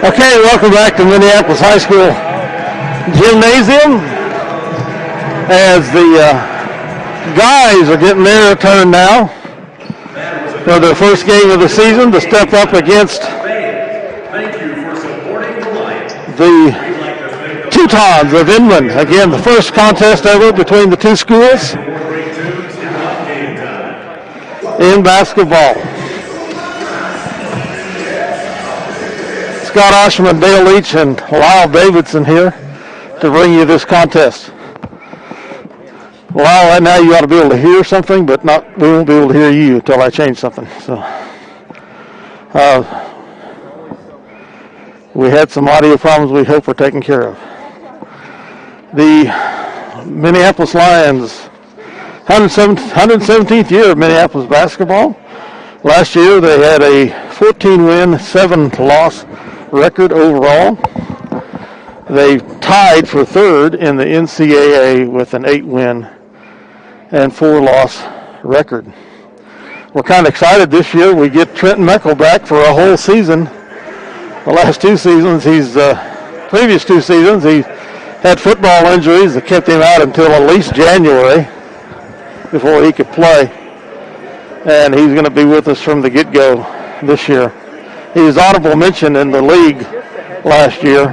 Okay, welcome back to Minneapolis High School Gymnasium as the guys are getting their turn now for their first game of the season to step up against the Teutons of Inman. Again, the first contest ever between the two schools in basketball. Scott Oshman, Dale Leach, and Lyle Davidson here to bring you this contest. Lyle, right now you ought to be able to hear something, but we won't be able to hear you until I change something. So, we had some audio problems we hope we're taken care of. The Minneapolis Lions, 117th year of Minneapolis basketball. Last year they had a 14-win, 7-loss record overall. They tied for third in the NCAA with an 8-win and 4-loss record. We're kind of excited this year. We get Trenton Meckel back for a whole season. The last two seasons, previous two seasons, he had football injuries that kept him out until at least January before he could play. And he's going to be with us from the get-go this year. He was honorable mention in the league last year,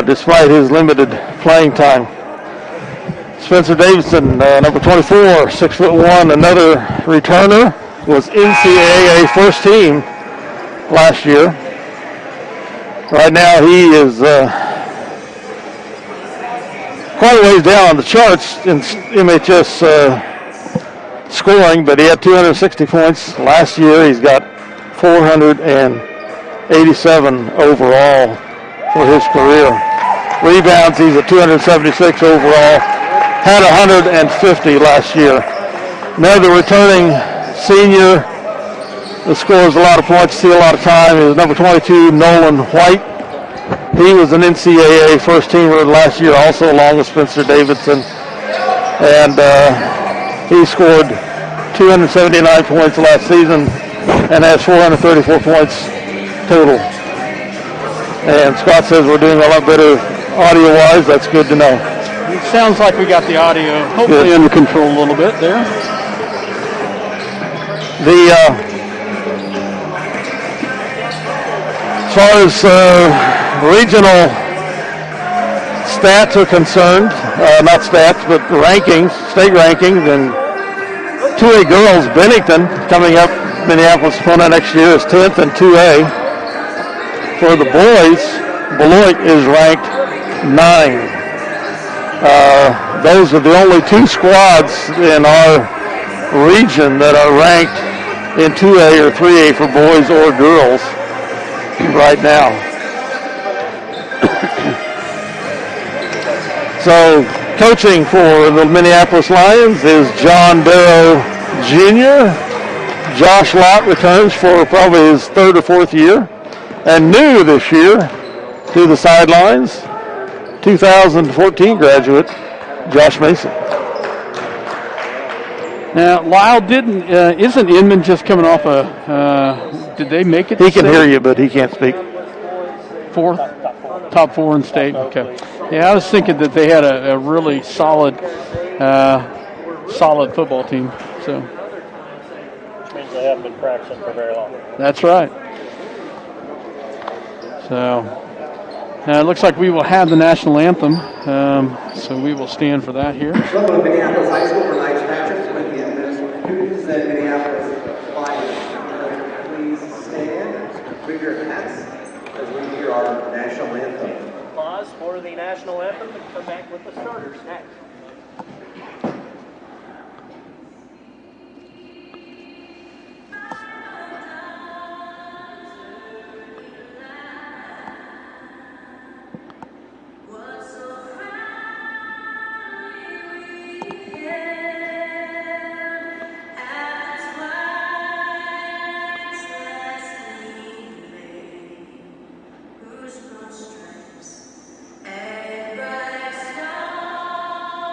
despite his limited playing time. Spencer Davidson, number 24, 6'1", another returner, was NCAA first team last year. Right now he is quite a ways down on the charts in MHS scoring, but he had 260 points last year. He's got 487 overall for his career. Rebounds, he's at 276 overall. Had 150 last year. Another returning senior that scores a lot of points, steals a lot of time, is number 22, Nolan White. He was an NCAA first teamer last year, also along with Spencer Davidson. And he scored 279 points last season and has 434 points total. And Scott says we're doing a lot better audio-wise. That's good to know. It sounds like we got the audio hopefully under control a little bit there. As far as regional stats are concerned, not stats, but rankings, state rankings, and 2A girls, Bennington, coming up, Minneapolis opponent next year, is 10th in 2A. For the boys, Beloit is ranked 9. Those are the only two squads in our region that are ranked in 2A or 3A for boys or girls right now. So coaching for the Minneapolis Lions is John Darrow Jr. Josh Lott returns for probably his third or fourth year. And new this year to the sidelines, 2014 graduate, Josh Mason. Now, Lyle isn't Inman just coming off did they make it? He can hear you, but he can't speak. Fourth? Top 4 in state, okay. Yeah, I was thinking that they had a really solid football team, so. Which means they haven't been practicing for very long. That's right. So, it looks like we will have the national anthem, so we will stand for that here. Welcome to Minneapolis High School for tonight's matchups with the students and Minneapolis Lions. Please stand, bring your hats as we hear our national anthem. Pause for the national anthem and come back with the starters next. And bright stars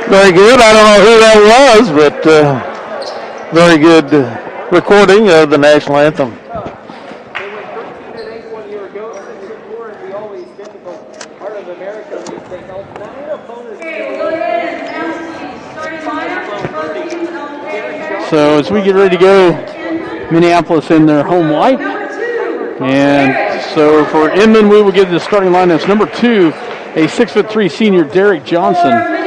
Very good. I don't know who that was, but very good recording of the national anthem. They went 13-8 1 year ago, 6-4 in the always difficult part of America. They held 9 opponents. So as we get ready to go, Minneapolis in their home white. And so for Inman, we will give the starting lineups. Number 2, a 6'3" senior, Derek Johnson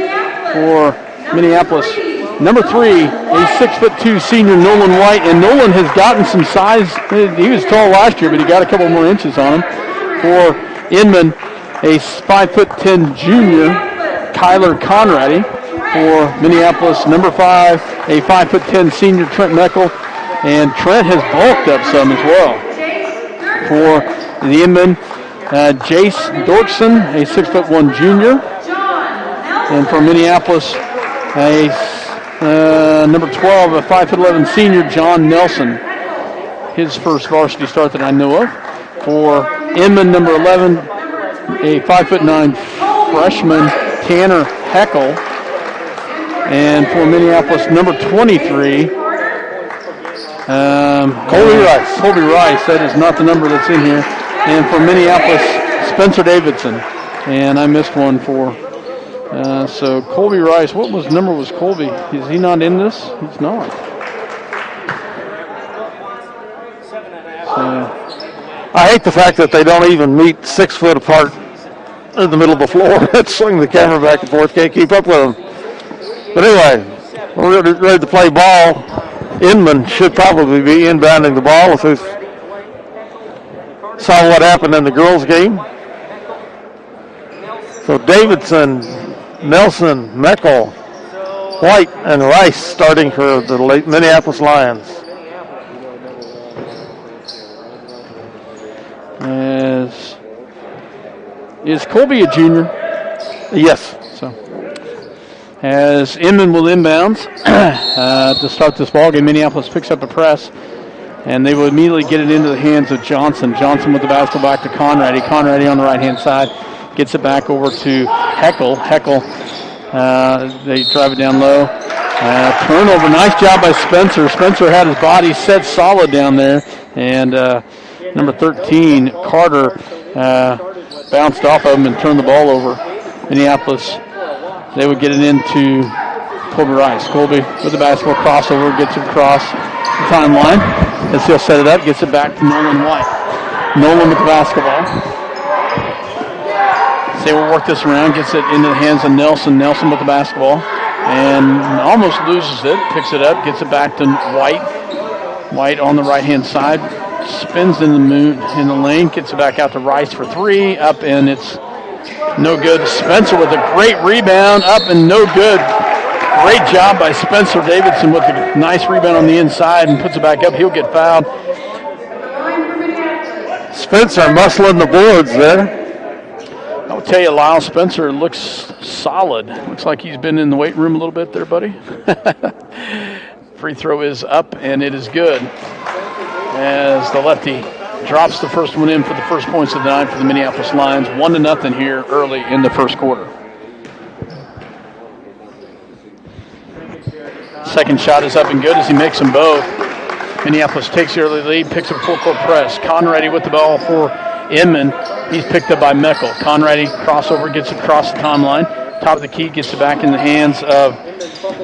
for Minneapolis. Number 3, a 6'2" senior, Nolan White. And Nolan has gotten some size. He was tall last year, but he got a couple more inches on him. For Inman, a 5'10" junior, Kyler Conradi. For Minneapolis, number 5, a 5'10" senior, Trent Meckel. And Trent has bulked up some as well. For the Inman, Jace Dorkson, a 6'1" junior. And for Minneapolis, a number 12, a 5'11" senior, John Nelson. His first varsity start that I know of. For Inman, number 11, a 5'9" freshman, Tanner Heckel. And for Minneapolis, number 23, Colby Rice. Colby Rice, that is not the number that's in here. And for Minneapolis, Spencer Davidson. And I missed one for, so Colby Rice, what number was Colby? Is he not in this? He's not. So, I hate the fact that they don't even meet 6 foot apart in the middle of the floor. Let's swing the camera back and forth. Can't keep up with them. But anyway, we're ready to play ball. Inman should probably be inbounding the ball. If we saw what happened in the girls' game. So Davidson, Nelson, Meckel, White, and Rice starting for the Minneapolis Lions. Is Colby a junior? Yes. So, as Inman will inbounds to start this ball game, Minneapolis picks up a press, and they will immediately get it into the hands of Johnson. Johnson with the basketball back to Conradi. Conradi on the right-hand side gets it back over to Heckel. Heckel, they drive it down low. Turnover. Nice job by Spencer. Spencer had his body set solid down there, and number 13, Carter, bounced off of him and turned the ball over. Minneapolis, they would get it into Colby Rice. Colby with the basketball crossover, gets it across the timeline. As he'll set it up, gets it back to Nolan White. Nolan with the basketball. They will work this around, gets it into the hands of Nelson. Nelson with the basketball and almost loses it. Picks it up, gets it back to White. White on the right-hand side. Spins in the lane, gets it back out to Rice for 3, up, and it's no good. Spencer with a great rebound, up and no good. Great job by Spencer Davidson with a nice rebound on the inside and puts it back up. He'll get fouled. Spencer muscling the boards there. I'll tell you, Lyle, Spencer looks solid. Looks like he's been in the weight room a little bit there, buddy. Free throw is up, and it is good. As the lefty drops the first one in for the first points of the night for the Minneapolis Lions. 1-0 here early in the first quarter. Second shot is up and good as he makes them both. Minneapolis takes the early lead, picks up full-court press. Conradi with the ball for Inman. He's picked up by Meckel. Conradi crossover, gets it across the timeline. Top of the key, gets it back in the hands of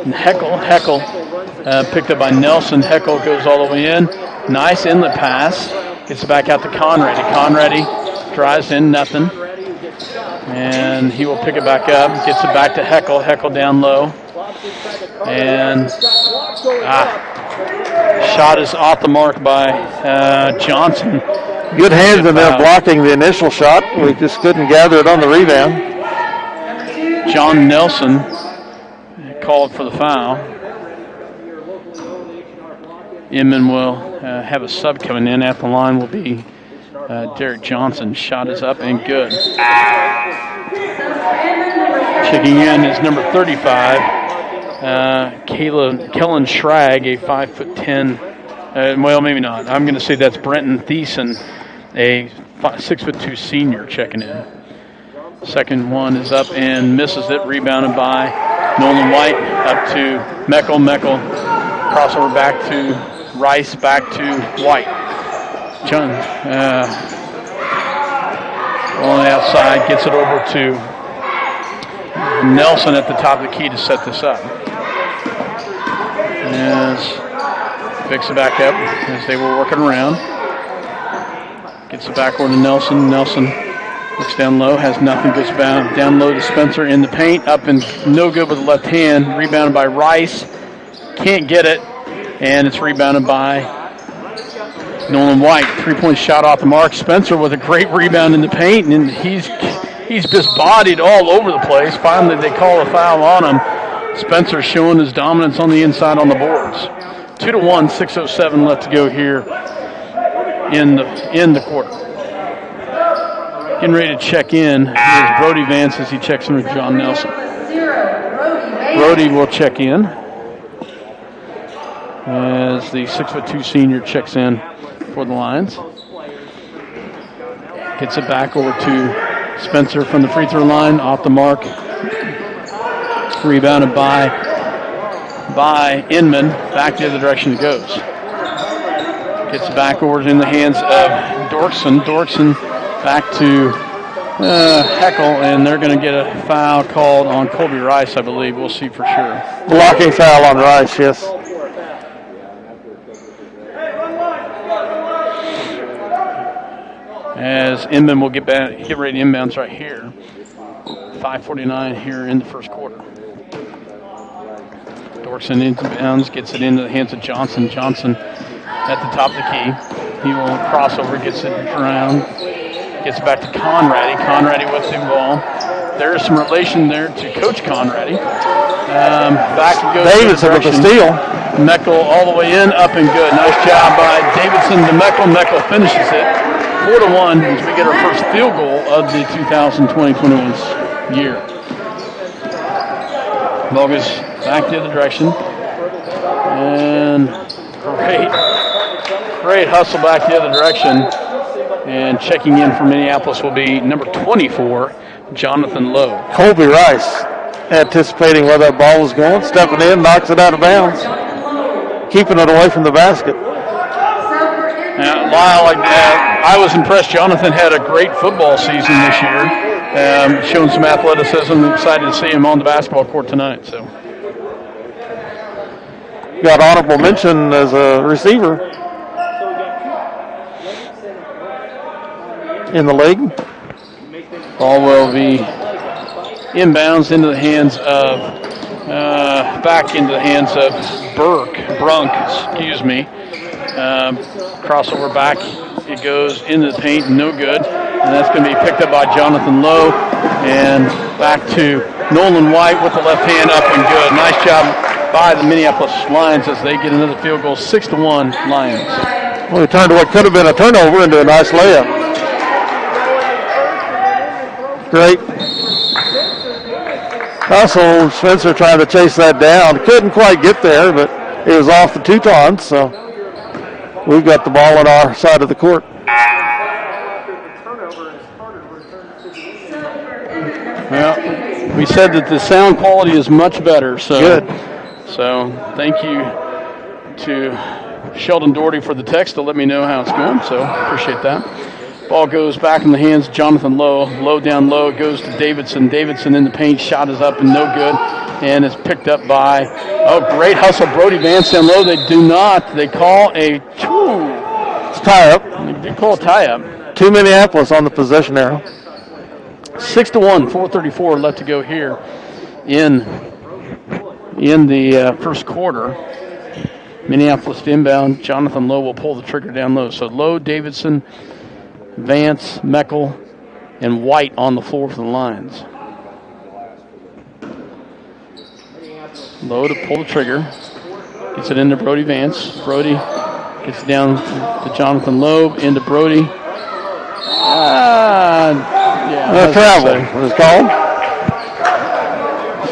Heckel. Heckel picked up by Nelson. Heckel goes all the way in. Nice inlet pass. Gets it back out to Conradi. Conradi drives in, nothing. And he will pick it back up. Gets it back to Heckel. Heckel down low. And shot is off the mark by Johnson. Good hands in there blocking the initial shot. We just couldn't gather it on the rebound. John Nelson called for the foul. Inman will have a sub coming in. At the line will be Derek Johnson. Shot is up and good. Checking in is number 35, Kellen Schrag, a 5'10". Well, maybe not. I'm going to say that's Brenton Thiessen, a 6'2" senior checking in. Second one is up and misses it. Rebounded by Nolan White. Up to Meckel. Meckel crossover back to Rice. Back to White. John on the outside gets it over to Nelson at the top of the key to set this up. As picks it back up as they were working around. Gets it back over to Nelson. Nelson looks down low, has nothing, goes down low to Spencer in the paint. Up and no good with the left hand. Rebounded by Rice. Can't get it. And it's rebounded by Nolan White. 3-point shot off the mark. Spencer with a great rebound in the paint. And he's just bodied all over the place. Finally, they call a foul on him. Spencer showing his dominance on the inside on the boards. 2-1, 6:07 left to go here in the quarter. Getting ready to check in. Here's Brody Vance as he checks in with John Nelson. Brody will check in as the 6'2" senior checks in for the Lions. Gets it back over to Spencer from the free throw line, off the mark. Rebounded by Inman. Back the other direction it goes. Gets it back over in the hands of Dorkson. Dorkson back to Heckel, and they're going to get a foul called on Colby Rice, I believe. We'll see for sure. Blocking foul on Rice, yes. As Inman will get ready to inbounds right here. 5:49 here in the first quarter. Dorkson inbounds, gets it into the hands of Johnson. Johnson at the top of the key. He will cross over, gets it around, gets it back to Conradi. Conradi with the ball. There is some relation there to Coach Conradi. Back it goes. Davidson with the steal. Meckel all the way in, up and good. Nice job by Davidson to Meckel. Meckel finishes it. 4-1 as we get our first field goal of the 2020-21 year. Ball goes back the other direction. And great hustle back the other direction. And checking in for Minneapolis will be number 24, Jonathan Lowe. Colby Rice anticipating where that ball was going, stepping in, knocks it out of bounds, keeping it away from the basket. Lyle, I was impressed. Jonathan had a great football season this year, showing some athleticism. Excited to see him on the basketball court tonight. So, got honorable mention as a receiver in the league. Ball will be inbounds into the hands of back into the hands of Brunk. Crossover back. It goes into the paint, no good. And that's going to be picked up by Jonathan Lowe. And back to Nolan White with the left hand, up and good. Nice job by the Minneapolis Lions as they get another field goal, 6-1 Lions. Well, he turned what could have been a turnover into a nice layup. Great. Also, Spencer trying to chase that down. Couldn't quite get there, but it was off the Teutons, so we've got the ball on our side of the court. Well, we said that the sound quality is much better. So good. So thank you to Sheldon Doherty for the text to let me know how it's going. So appreciate that. Ball goes back in the hands of Jonathan Lowe. Low down low. It goes to Davidson. Davidson in the paint. Shot is up and no good. And it's picked up by, great hustle. Brody Vance down low. They do not. They call a tie-up. They did call a tie-up. 2 Minneapolis on the possession arrow. 6-1, 4:34 left to go here in the first quarter. Minneapolis to inbound. Jonathan Lowe will pull the trigger down low. So Lowe, Davidson, Vance, Meckel, and White on the floor for the Lions. Lowe to pull the trigger. Gets it into Brody Vance. Brody gets it down to Jonathan Lowe, into Brody. Travel is called.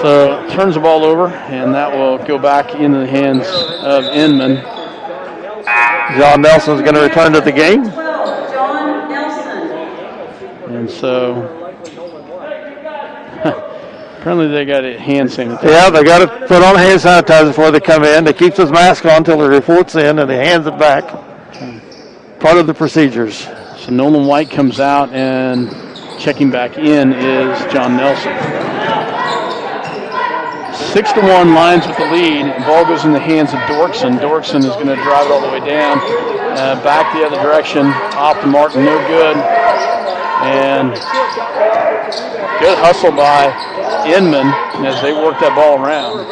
So turns the ball over, and that will go back into the hands of Inman. John Nelson's going to return to the game. And so Apparently they got a hand sanitizer. Yeah, they got to put on hand sanitizer before they come in. They keep his mask on until the report's in, and he hands it back. Part of the procedures. So Nolan White comes out, and checking back in is John Nelson. 6-1, Lions with the lead. The ball goes in the hands of Dorkson. Dorkson is going to drive it all the way down. Back the other direction. Off the mark, no good. And good hustle by Inman as they work that ball around.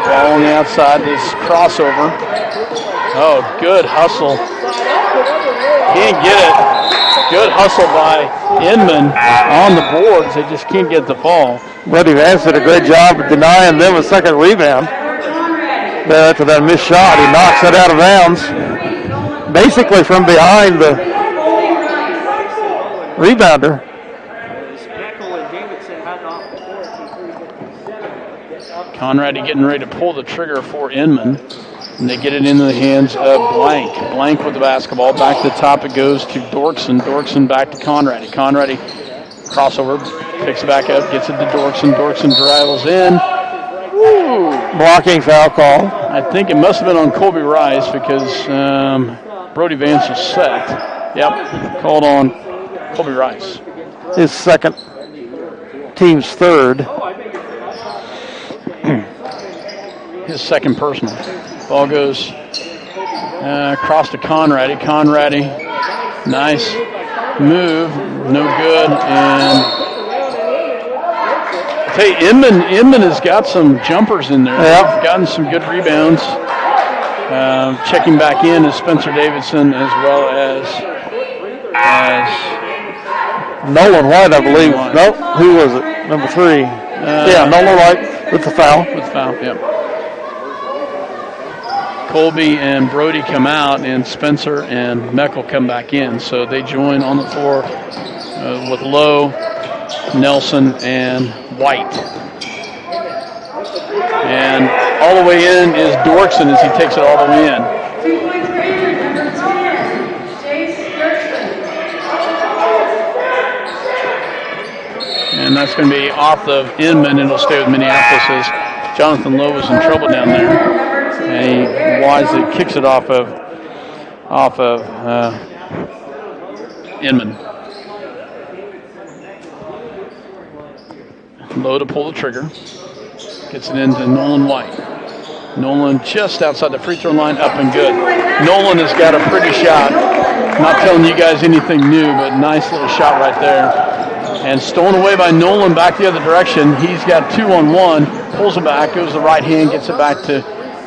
Ball on the outside, this crossover. Oh, good hustle. Can't get it. Good hustle by Inman on the boards. They just can't get the ball. Buddy Vance did a great job of denying them a second rebound. After that missed shot, he knocks it out of bounds. Basically from behind the rebounder. Conrady getting ready to pull the trigger for Inman. And they get it into the hands of Blank. Blank with the basketball. Back to the top it goes to Dorkson. Dorkson back to Conrady. Conrady crossover, picks it back up, gets it to Dorkson. Dorkson dribbles in. Woo! Blocking foul call. I think it must have been on Colby Rice because Brody Vance is set. Yep, called on Colby Rice. His second, team's third. His second personal. Ball goes across to Conrady. Conrady, nice move, no good. And I tell you, Inman has got some jumpers in there. Yep. They've gotten some good rebounds. Checking back in is Spencer Davidson as well as Nolan White, I believe. Nope, who was it? Number 3. Nolan White with the foul. With the foul, yep. Colby and Brody come out, and Spencer and Meckel come back in. So they join on the floor with Lowe, Nelson, and White. And all the way in is Dorkson as he takes it all the way in. 2-point range, number 10, Chase Dirksen. And that's going to be off of Inman, and it'll stay with Minneapolis as Jonathan Lowe was in trouble down there. And he wisely kicks it off of Inman. Lowe to pull the trigger. Gets it into Nolan White. Nolan just outside the free throw line, up and good. Nolan has got a pretty shot. Not telling you guys anything new, but nice little shot right there. And stolen away by Nolan back the other direction. He's got 2-on-1, pulls it back, goes the right hand, gets it back to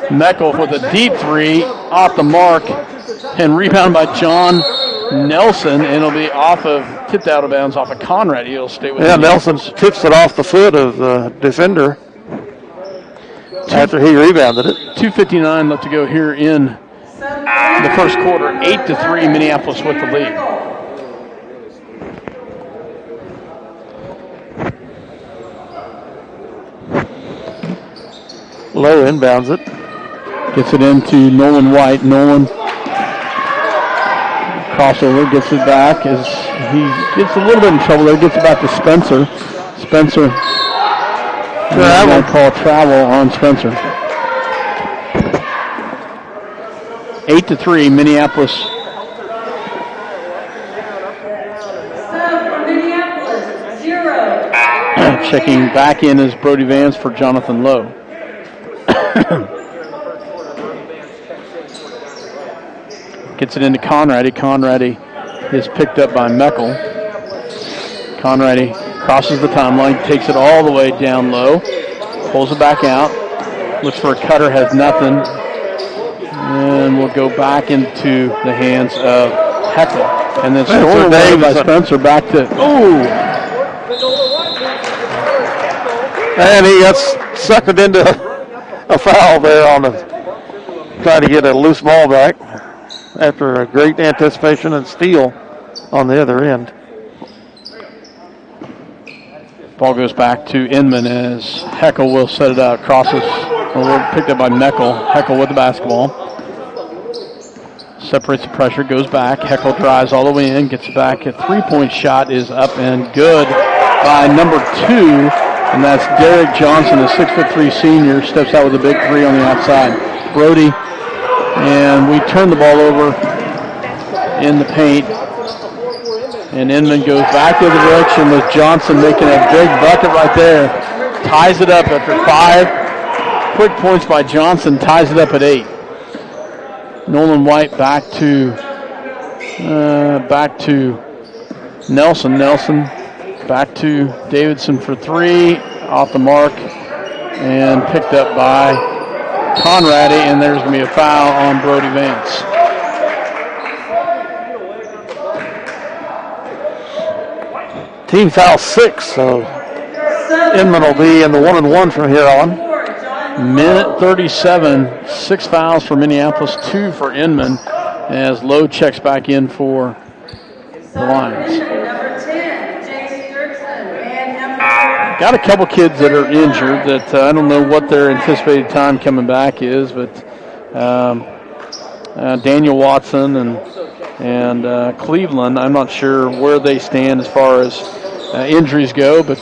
Meckel with a deep 3, off the mark, and rebound by John Nelson, and it'll be tipped out of bounds off of Conrad. He'll stay with Nelson tips it off the foot of the defender after he rebounded it. 2:59 left to go here in the first quarter. 8-3, Minneapolis with the lead. Lowe inbounds it. Gets it into Nolan White. Nolan crossover, gets it back as he gets a little bit in trouble there. Gets it back to Spencer. Spencer. Call travel on Spencer. 8-3, Minneapolis. Minneapolis, 0. Checking back in is Brody Vance for Jonathan Lowe. Gets it into Conrady. Conrady is picked up by Meckel. Conrady crosses the timeline, takes it all the way down low, pulls it back out, looks for a cutter, has nothing, and will go back into the hands of Heckle. And then stolen away by Spencer back to, And he gets suckered into a foul there trying to get a loose ball back after a great anticipation and steal on the other end. Ball goes back to Inman as Heckle will set it out. Crosses, picked up by Meckel. Heckle with the basketball. Separates the pressure, goes back. Heckle drives all the way in, gets it back. A three-point shot is up and good by number 2, and that's Derek Johnson, a 6'3" senior, steps out with a big 3 on the outside. Brody, and we turn the ball over in the paint, and Inman goes back the other direction with Johnson making a big bucket right there. Ties it up after 5 quick points by Johnson, ties it up at 8. Nolan White back to Nelson. Nelson back to Davidson for 3, off the mark, and picked up by Conradi, and there's going to be a foul on Brody Vance. Team foul 6, so Inman will be in the 1-and-1 from here on. Minute 37, 6 fouls for Minneapolis, 2 for Inman, as Lowe checks back in for the Lions. Got a couple kids that are injured that I don't know what their anticipated time coming back is, but Daniel Watson and Cleveland, I'm not sure where they stand as far as injuries go, but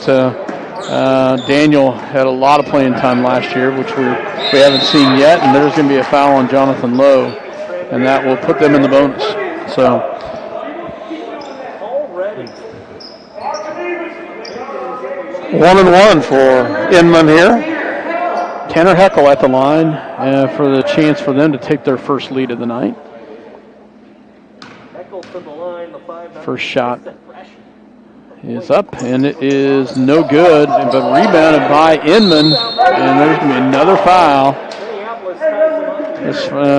Daniel had a lot of playing time last year, which we haven't seen yet, and there's going to be a foul on Jonathan Lowe, and that will put them in the bonus. So 1-and-1 for Inman here. Tanner Heckel at the line for the chance for them to take their first lead of the night. First shot is up, and it is no good, but rebounded by Inman, and there's going to be another foul.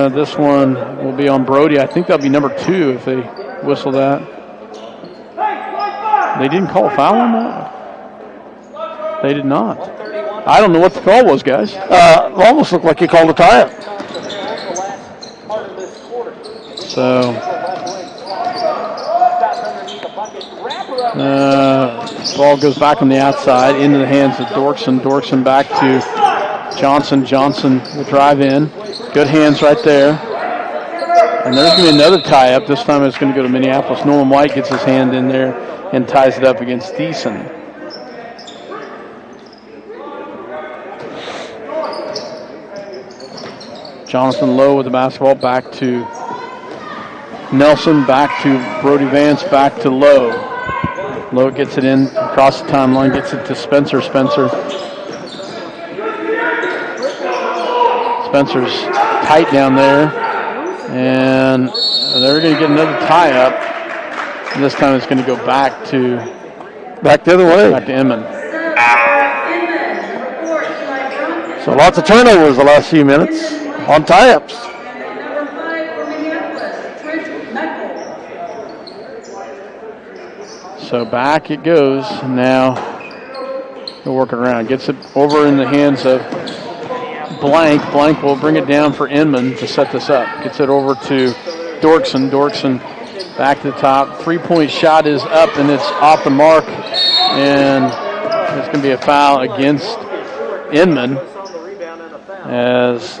This one will be on Brody. I think that'll be number 2 if they whistle that. They didn't call a foul on that? They did not. I don't know what the call was, guys. Almost looked like he called a tie-up. So ball goes back on the outside into the hands of Dorkson. Dorkson back to Johnson. Johnson will drive in. Good hands right there. And there's going to be another tie-up. This time it's going to go to Minneapolis. Nolan White gets his hand in there and ties it up against Thiessen. Jonathan Lowe with the basketball, back to Nelson, back to Brody Vance, back to Lowe. Lowe gets it in across the timeline, gets it to Spencer. Spencer's tight down there, and they're going to get another tie-up. This time it's going to go back the other way, back to Inman. So lots of turnovers the last few minutes on tie-ups. So back it goes. Now they're working around. Gets it over in the hands of Blank. Blank will bring it down for Inman to set this up. Gets it over to Dorkson. Dorkson back to the top. 3-point shot is up, and it's off the mark. And there's going to be a foul against Inman as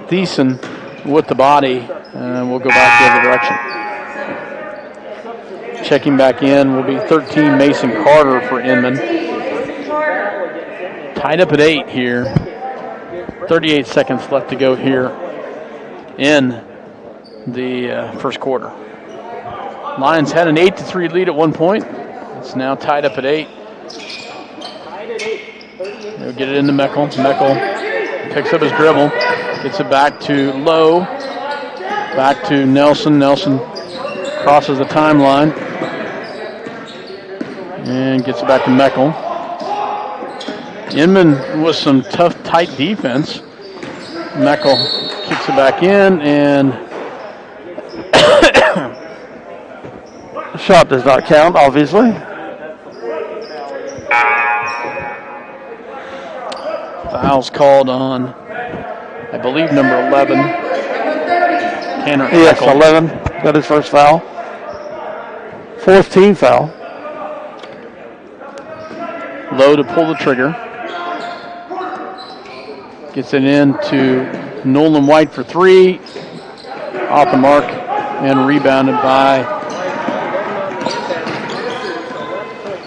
Thiessen with the body, and we'll go back the other direction. Checking back in will be 13, Mason Carter for Inman. Tied up at 8 here. 38 seconds left to go here in the first quarter. Lions had an 8-3 lead at one point. It's now tied up at 8. They'll get it into Meckel. Meckel picks up his dribble. Gets it back to Lowe. Back to Nelson. Nelson crosses the timeline. And gets it back to Meckel. Inman with some tough, tight defense. Meckel kicks it back in, and shot does not count, obviously. Foul's called on, I believe, number 11. Tanner Yes, Heckel. 11. Got his first foul. Fourth team foul. Lowe to pull the trigger. Gets it in to Nolan White for 3. Off the mark and rebounded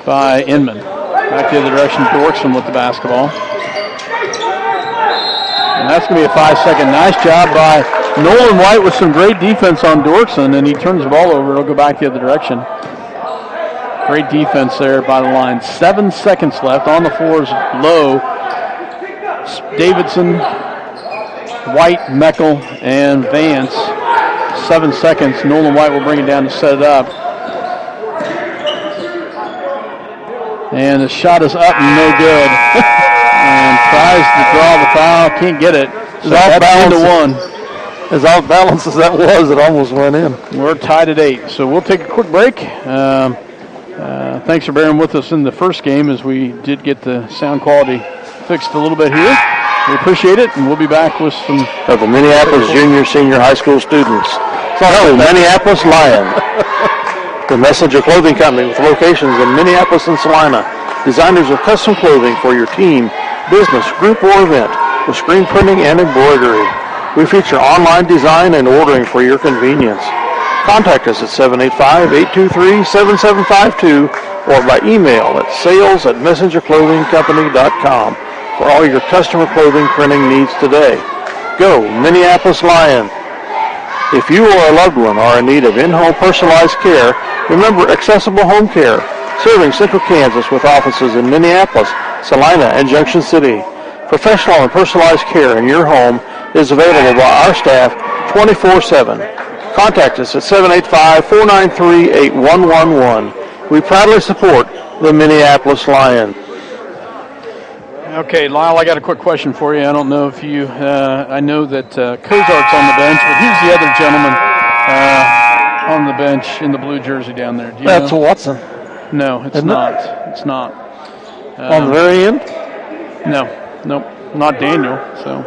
by Inman. Back the other direction, Dorkson with the basketball. And that's going to be a 5-second. Nice job by Nolan White with some great defense on Dorkson, and he turns the ball over. It'll go back the other direction. Great defense there by the line. 7 seconds left. On the floor is Lowe, Davidson, White, Meckel, and Vance. 7 seconds. Nolan White will bring it down to set it up. And the shot is up and no good. And tries to draw the foul. Can't get it. So that's 1-1. As off balance as that was, it almost went in. We're tied at 8. So we'll take a quick break. Thanks for bearing with us in the first game as we did get the sound quality fixed a little bit here. We appreciate it, and we'll be back with some of the Minneapolis junior, senior high school students. So, Minneapolis Lion, the Messenger Clothing Company with locations in Minneapolis and Salina. Designers of custom clothing for your team, business, group, or event with screen printing and embroidery. We feature online design and ordering for your convenience. Contact us at 785-823-7752 or by email at sales@messengerclothingcompany.com for all your customer clothing printing needs today. Go Minneapolis Lion. If you or a loved one are in need of in-home personalized care, remember Accessible Home Care, serving Central Kansas with offices in Minneapolis, Salina, and Junction City. Professional and personalized care in your home is available by our staff 24/7. Contact us at 785-493-8111. We proudly support the Minneapolis Lion. Okay, Lyle, I got a quick question for you. I don't know if you, I know that Kozart's on the bench, but who's the other gentleman on the bench in the blue jersey down there? Do you That's know? Watson. No, it's Isn't not. it? It's not. On the very end? No, not Daniel, so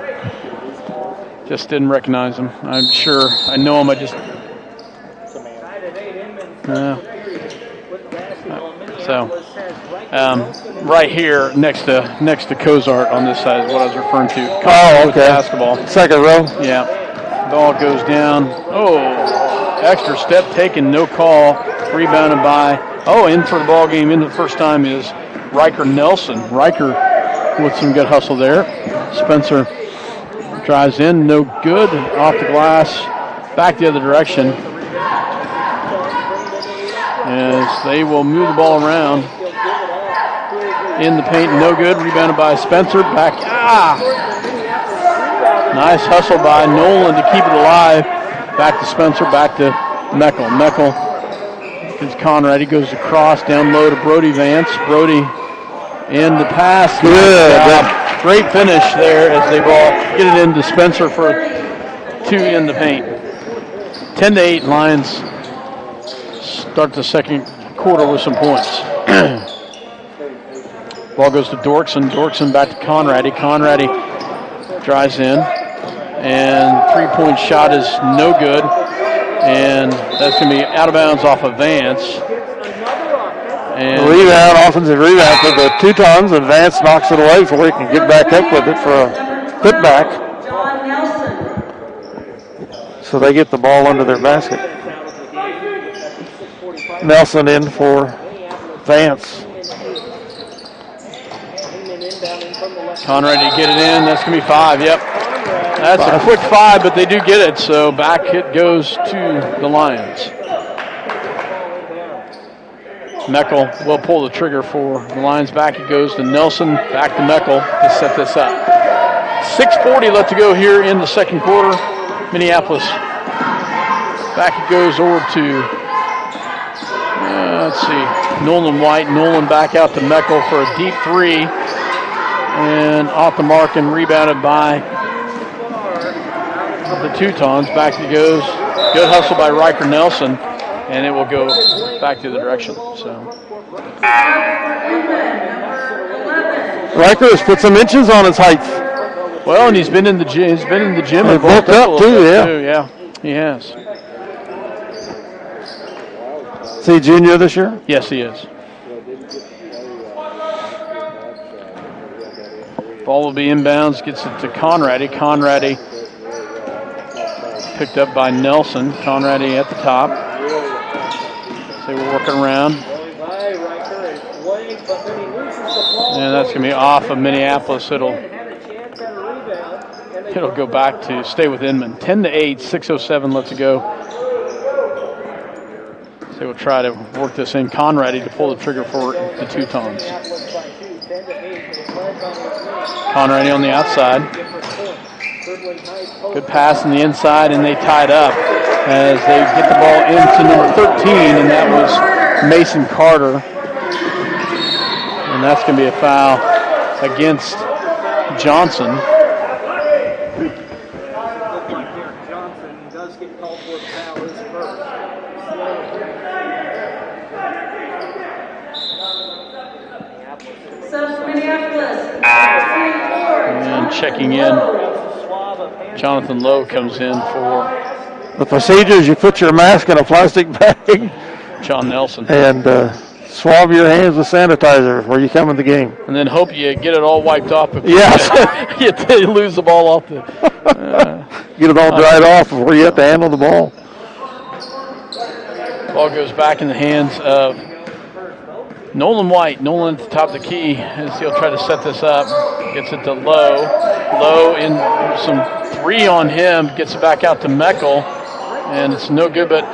just didn't recognize him. I'm sure I know him, I just... right here next to Kozart on this side is what I was referring to. Oh, okay. Basketball. Second row. Yeah. Ball goes down. Oh, extra step taken, no call. Rebounded by, in for the ball game into the first time is Riker Nelson. Riker with some good hustle there. Spencer drives in, no good. Off the glass, back the other direction. As they will move the ball around. In the paint, no good. Rebounded by Spencer. Back. Nice hustle by Nolan to keep it alive. Back to Spencer, back to Meckel. Meckel is Conrad. He goes across, down low to Brody Vance. Brody in the pass. Good. Great finish there as they get it into Spencer for 2 in the paint. 10-8 Lions start the second quarter with some points. Ball goes to Dorkson. Dorkson back to Conradi. Conradi drives in. And 3-point shot is no good. And that's going to be out of bounds off of Vance. And Rebound, offensive rebound for the Teutons, and Vance knocks it away before he can get back up with it for a putback. So they get the ball under their basket. Nelson in for Vance. Conrad to get it in. That's going to be 5. Yep. That's a quick 5, but they do get it. So back it goes to the Lions. Meckel will pull the trigger for the Lions. Back it goes to Nelson. Back to Meckel to set this up. 6:40 left to go here in the second quarter. Minneapolis. Back it goes over to, let's see, Nolan White. Nolan back out to Meckel for a deep 3. And off the mark and rebounded by the Teutons. Back it goes. Good hustle by Riker Nelson. And it will go back to the direction. So Riker has put some inches on his height. well, and he's been in the gym. He's been in the gym. He bulked up too, yeah. Yeah, he has. Is he junior this year? Yes, he is. Ball will be inbounds. Gets it to Conradi. Conradi picked up by Nelson. Conradi at the top. So we're working around. by Riker and Wade, but then he loses the ball. And that's going to be off of Minneapolis. Had a chance at a rebound. And they It'll go back to stay with Inman. 10-8, 6:07 left to go. They will try to work this in. Conradi to pull the trigger for the Teutons. Conradi on the outside. Good pass on the inside, and they tied up as they get the ball into number 13, and that was Mason Carter. And that's going to be a foul against Johnson. Johnson does get called for a foul his first. Subs for Minneapolis. And checking in, Jonathan Lowe comes in for The procedure is you put your mask in a plastic bag John Nelson. and swab your hands with sanitizer before you come in the game. And then hope you get it all wiped off before Yes. you lose the ball off the... Get it all dried off before you have to handle the ball. Ball goes back in the hands of Nolan White. Nolan at the top of the key as he'll try to set this up. Gets it to Lowe. Lowe in some three on him. Gets it back out to Meckel. And it's no good, but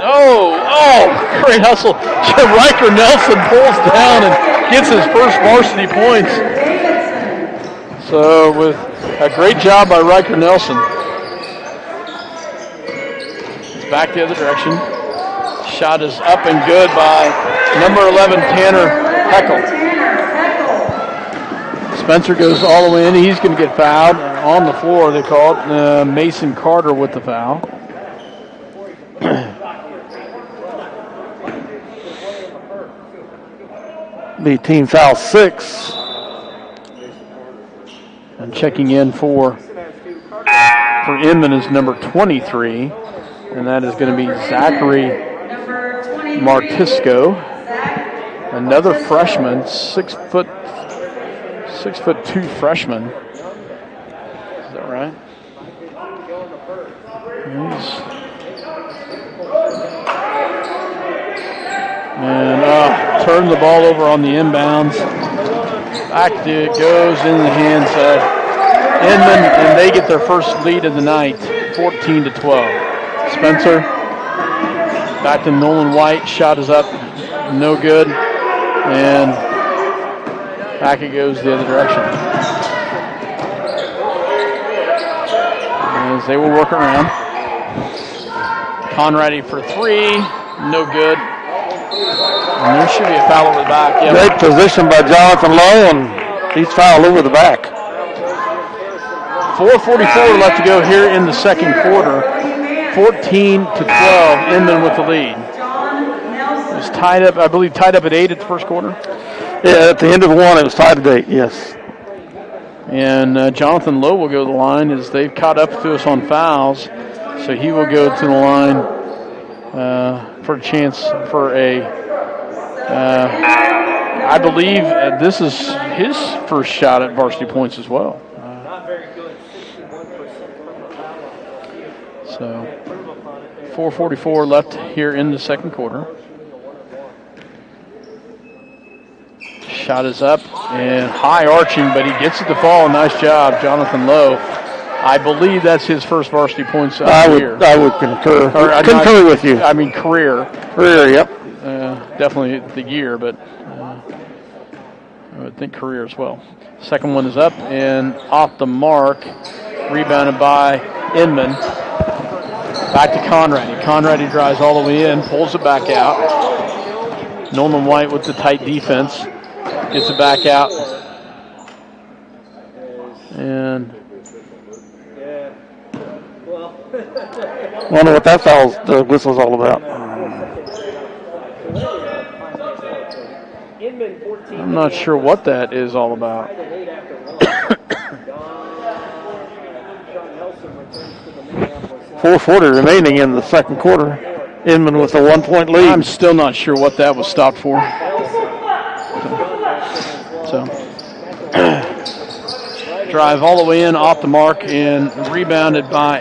great hustle. Riker Nelson pulls down and gets his first varsity points. So with a great job by Riker Nelson. It's back the other direction. Shot is up and good by number 11, Tanner Heckel. Spencer goes all the way in. He's going to get fouled on the floor. They call it Mason Carter with the foul. Be team foul 6. And checking in for Inman is number 23, and that is going to be Zachary Martisco, another freshman, 6'2" freshman. Is that right? And turn the ball over on the inbounds. Back it goes in the hands of Inman, and they get their first lead of the night, 14-12. Spencer back to Nolan White. Shot is up, no good, and back it goes the other direction. As they will work around. Conradi for three, no good. And there should be a foul over the back. Yep. Great position by Jonathan Lowe, and he's fouled over the back. 4:44 left to go here in the second quarter. 14-12, Inman with the lead. It was tied up, I believe, tied up at 8 at the first quarter. Yeah, at the end of one, it was tied at 8, yes. And Jonathan Lowe will go to the line as they've caught up to us on fouls. So he will go to the line for a chance for I believe this is his first shot at varsity points as well. So 4:44 left here in the second quarter. Shot is up and high arching, but he gets it to fall. Nice job, Jonathan Lowe. I believe that's his first varsity points of the year. I would concur. Concur with you. I mean career. Career, yep. Definitely the year, but I would think career as well. Second one is up and off the mark. Rebounded by Inman. Back to Conradi. Conradi drives all the way in, pulls it back out. Nolan White with the tight defense. Gets it back out. And Wonder what that the whistle's all about. I'm not sure what that is all about. 4:40 remaining in the second quarter. Inman with a 1-point lead. I'm still not sure what that was stopped for. So drive all the way in, off the mark, and rebounded by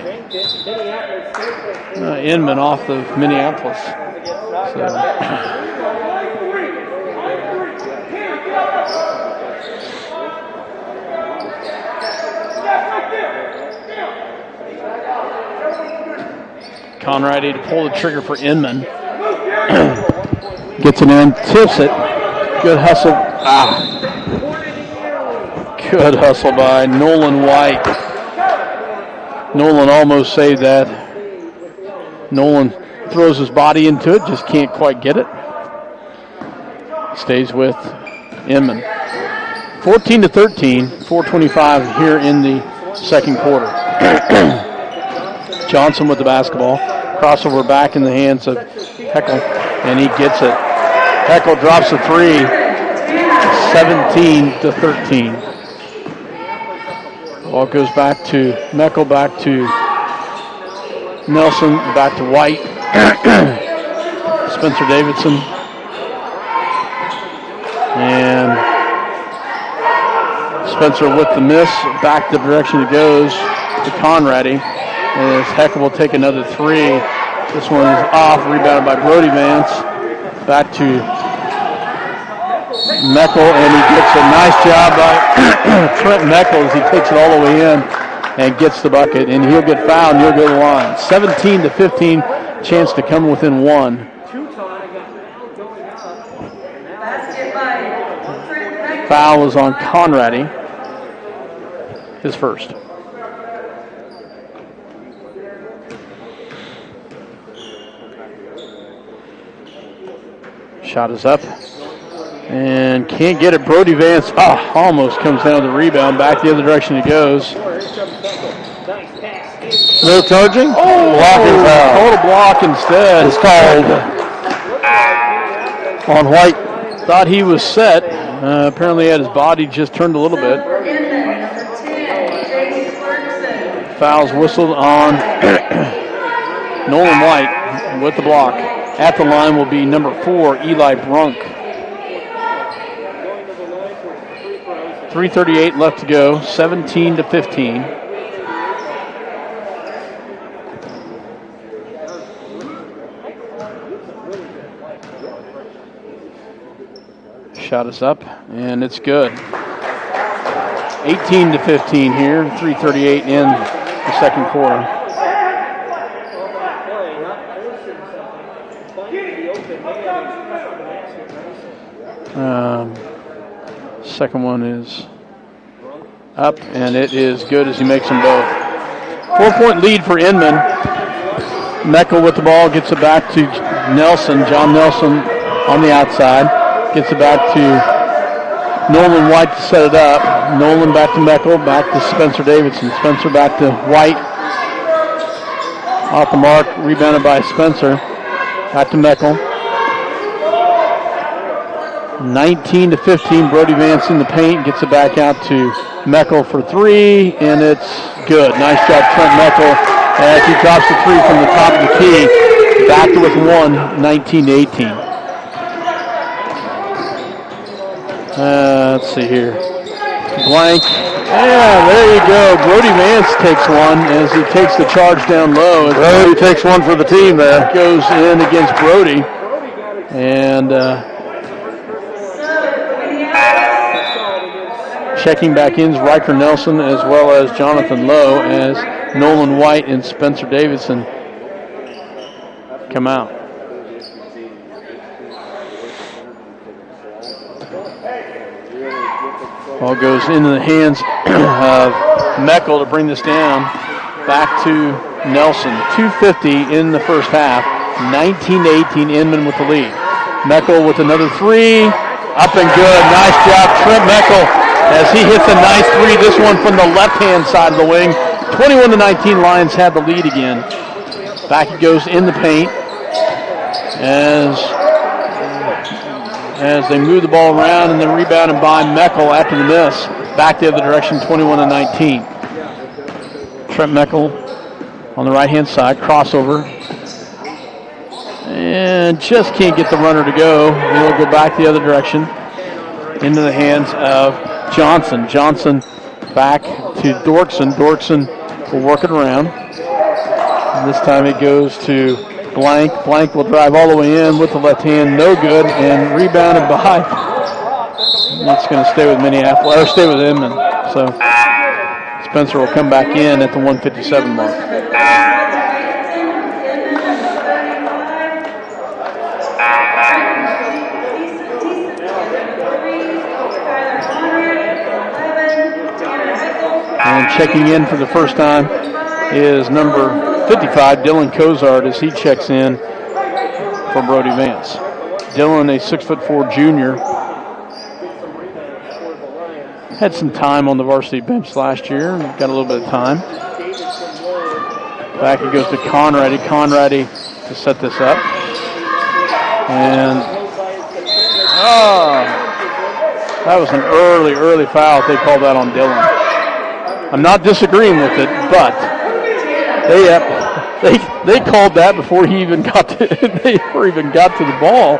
Inman off of Minneapolis. So Conradi to pull the trigger for Inman. Gets it in, tips it. Good hustle. Good hustle by Nolan White. Nolan almost saved that. Nolan throws his body into it, just can't quite get it. Stays with Inman. 14-13, 4:25 here in the second quarter. Johnson with the basketball. Crossover back in the hands of Heckel, and he gets it. Heckel drops a three. 17-13. Ball goes back to Meckel, back to Nelson, back to White. Spencer Davidson. And Spencer with the miss, back the direction it goes to Conradi. As Heckel will take another three. This one is off, rebounded by Brody Vance. Back to Meckel, and he gets a nice job by Trent Meckel as he takes it all the way in and gets the bucket. And he'll get fouled and he'll go to the line. 17-15, chance to come within one. Foul is on Conradi, his first. Shot is up and can't get it. Brody Vance almost comes down the rebound. Back the other direction it goes. No charging? Blocking foul. Total block instead. It's called on White. Thought he was set. Apparently had his body just turned a little bit. Fouls whistled on Nolan White with the block. At the line will be number 4, Eli Brunk. 3:38 left to go, 17-15. Shot is up, and it's good. 18-15 here, 3:38 in the second quarter. Second one is up, and it is good as he makes them both. 4-point lead for Inman. Meckel with the ball, gets it back to Nelson. John Nelson on the outside. Gets it back to Nolan White to set it up. Nolan back to Meckel, back to Spencer Davidson. Spencer back to White. Off the mark, rebounded by Spencer. Back to Meckel. 19-15, Brody Vance in the paint, gets it back out to Meckel for three, and it's good. Nice job, Trent Meckel, as he drops the three from the top of the key. Back with one, 19-18. Let's see here. Blank. Yeah, there you go. Brody Vance takes one as he takes the charge down low. Brody takes one for the team there. Goes in against Brody. And checking back in is Riker Nelson as well as Jonathan Lowe as Nolan White and Spencer Davidson come out. Ball goes into the hands of Meckel to bring this down. Back to Nelson. 2:50 in the first half. 19-18, Inman with the lead. Meckel with another three. Up and good. Nice job, Trent Meckel, as he hits a nice three. This one from the left-hand side of the wing. 21-19, Lions have the lead again. Back it goes in the paint as they move the ball around, and then rebounded by Meckel after the miss. Back the other direction, 21-19. Trent Meckel on the right-hand side, crossover. And just can't get the runner to go. He'll go back the other direction into the hands of Johnson. Johnson back to Dorkson. Dorkson will work it around. And this time it goes to Blank. Blank will drive all the way in with the left hand. No good. And rebounded by. It's going to stay with Minneapolis, or stay with Inman. So Spencer will come back in at the 157 mark. And checking in for the first time is number 55, Dylan Cozart, as he checks in for Brody Vance. Dylan, a 6'4" junior, had some time on the varsity bench last year and got a little bit of time. Back it goes to Conradi. Conradi to set this up. And that was an early foul. They called that on Dylan. I'm not disagreeing with it, but they called that before he even got to the ball.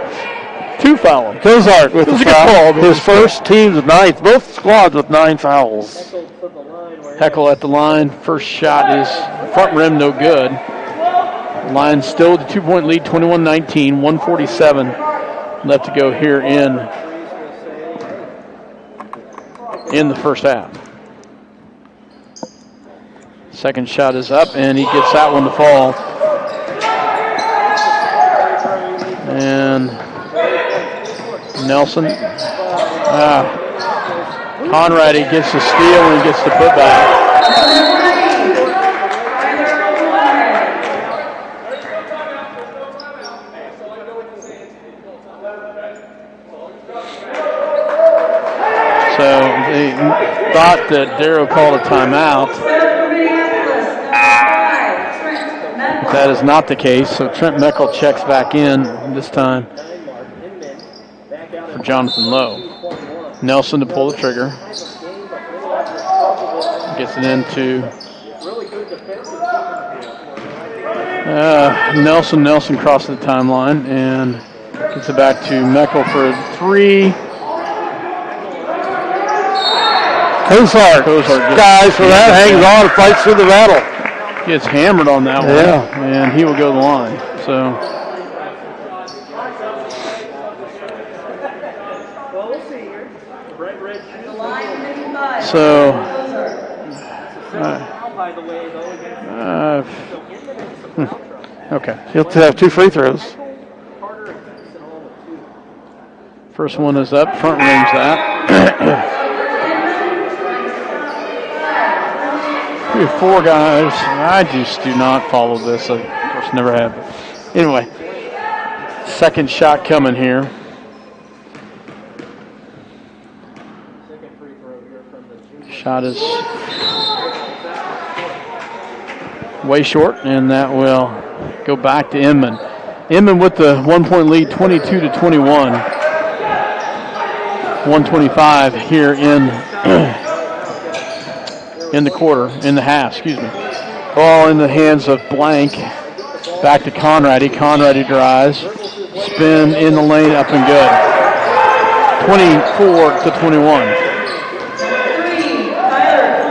2 foul him. Cozart with the foul. Call, his first team's ninth. Both squads with 9 fouls. Heckle at the line. First shot is front rim, no good. Line still with a 2-point lead, 21-19, 1:47 left to go here in the first half. Second shot is up, and he gets that one to fall. And Nelson, Conradi gets the steal and gets the putback. So they thought that Darrow called a timeout. That is not the case, so Trent Meckel checks back in, this time for Jonathan Lowe. Nelson to pull the trigger. Gets it into Nelson crosses the timeline and gets it back to Meckel for 3. Cozart guys for that, hangs on, fights through the battle. Gets hammered on that one, and he will go to the line. Okay. He'll have 2 free throws. First one is up, front rim's that. We have 4 guys. I just do not follow this. I, of course, never have. Anyway, second shot coming here. Shot is way short, and that will go back to Inman. Inman with the 1-point lead, 22-21. 1:25 here in the half, excuse me. Ball in the hands of Blank. Back to Conradi. Conradi drives. Spin in the lane, up and good. 24-21.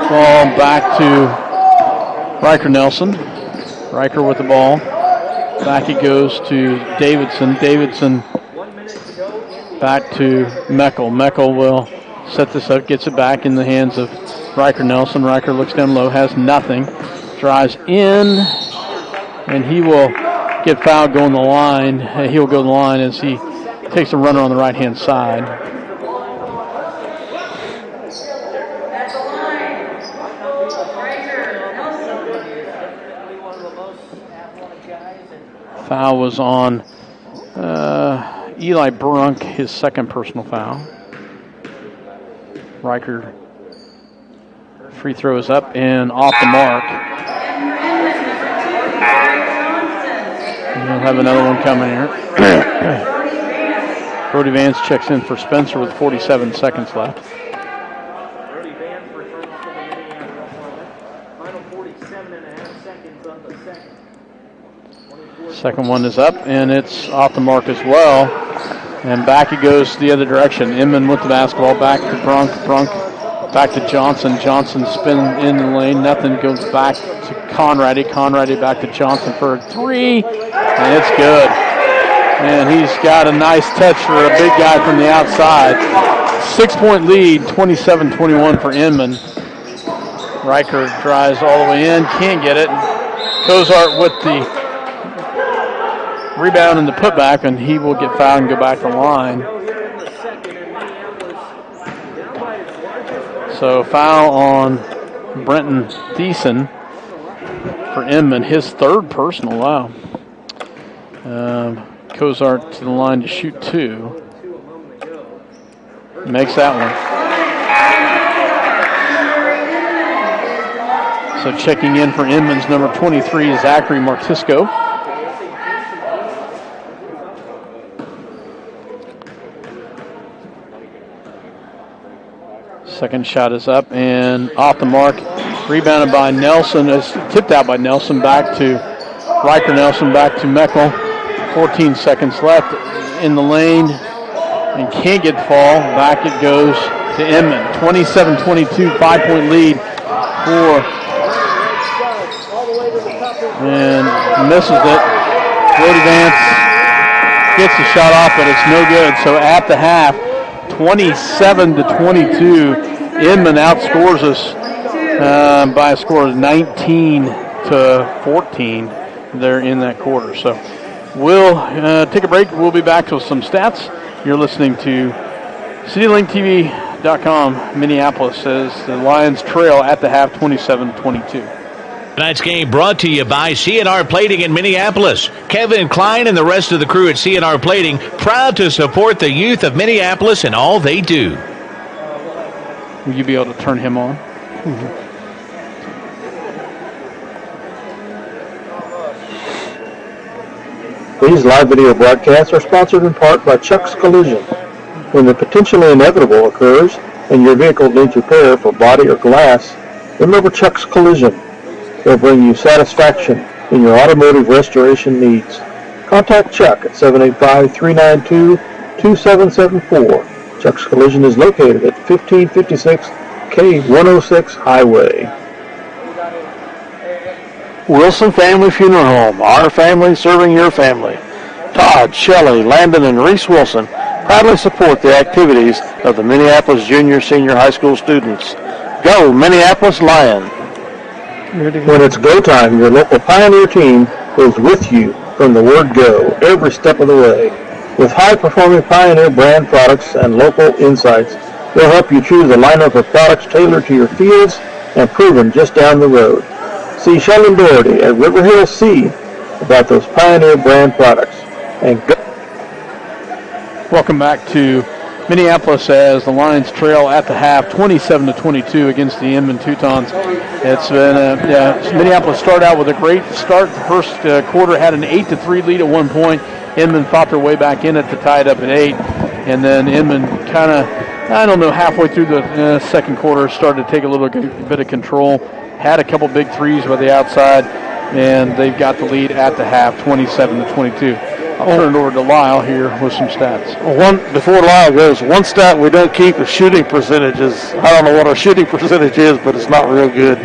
Ball back to Riker Nelson. Riker with the ball. Back it goes to Davidson. Davidson back to Meckel. Meckel will set this up, gets it back in the hands of Riker Nelson. Riker looks down low, has nothing. Drives in, and he will get fouled going the line. He will go the line as he takes a runner on the right-hand side. Foul was on Eli Brunk, his second personal foul. Riker free throw is up and off the mark. And we'll have another one coming here. Brody Vance checks in for Spencer with 47 seconds left. Brody Vance returns to the Minneapolis. Final 47.5 seconds on the second. Second one is up, and it's off the mark as well. And back it goes the other direction. Inman with the basketball, back to Brunk. Brunk back to Johnson. Johnson spin in the lane. Nothing, goes back to Conradi. Conradi back to Johnson for a 3, and it's good. And he's got a nice touch for a big guy from the outside. 6-point lead, 27-21 for Inman. Riker drives all the way in, can't get it. Cozart with the rebound and the putback, and he will get fouled and go back to the line. So foul on Brenton Thiessen for Inman, his third personal. Wow. Cozart to the line to shoot 2. Makes that one. So checking in for Inman's number 23, Zachary Martisco. Second shot is up and off the mark. Rebounded by Nelson. It's tipped out by Nelson back to Riker Nelson back to Meckel. 14 seconds left in the lane and can't get the fall. Back it goes to Inman. 27-22, 5-point lead for, and misses it. Brody Vance gets the shot off, but it's no good. So at the half, 27-22, Inman outscores us by a score of 19-14 there in that quarter. So we'll take a break. We'll be back with some stats. You're listening to CityLinkTV.com. Minneapolis says the Lions trail at the half, 27-22. Tonight's game brought to you by C&R Plating in Minneapolis. Kevin Klein and the rest of the crew at C&R Plating, proud to support the youth of Minneapolis in all they do. Will you be able to turn him on? Mm-hmm. These live video broadcasts are sponsored in part by Chuck's Collision. When the potentially inevitable occurs and your vehicle needs repair for body or glass, remember Chuck's Collision. They'll bring you satisfaction in your automotive restoration needs. Contact Chuck at 785-392-2774. Chuck's Collision is located at 1556 K106 Highway. Wilson Family Funeral Home, our family serving your family. Todd, Shelley, Landon, and Reese Wilson proudly support the activities of the Minneapolis Junior Senior High School students. Go Minneapolis Lions! When it's go time, your local Pioneer team goes with you from the word go every step of the way. With high-performing Pioneer brand products and local insights, they'll help you choose a lineup of products tailored to your fields and proven just down the road. See Sheldon Doherty at River Hill C about those Pioneer brand products. And go. Welcome back to Minneapolis as the Lions trail at the half, 27-22 against the Inman Teutons. It's been Minneapolis started out with a great start. The first quarter had an 8-3 lead at one point. Inman fought their way back in it to tie it up at 8, and then Inman kind of, halfway through the second quarter started to take a little bit of control. Had a couple big threes by the outside, and they've got the lead at the half, 27-22. I'll turn it over to Lyle here with some stats. Before Lyle goes, one stat we don't keep is shooting percentages. I don't know what our shooting percentage is, but it's not real good.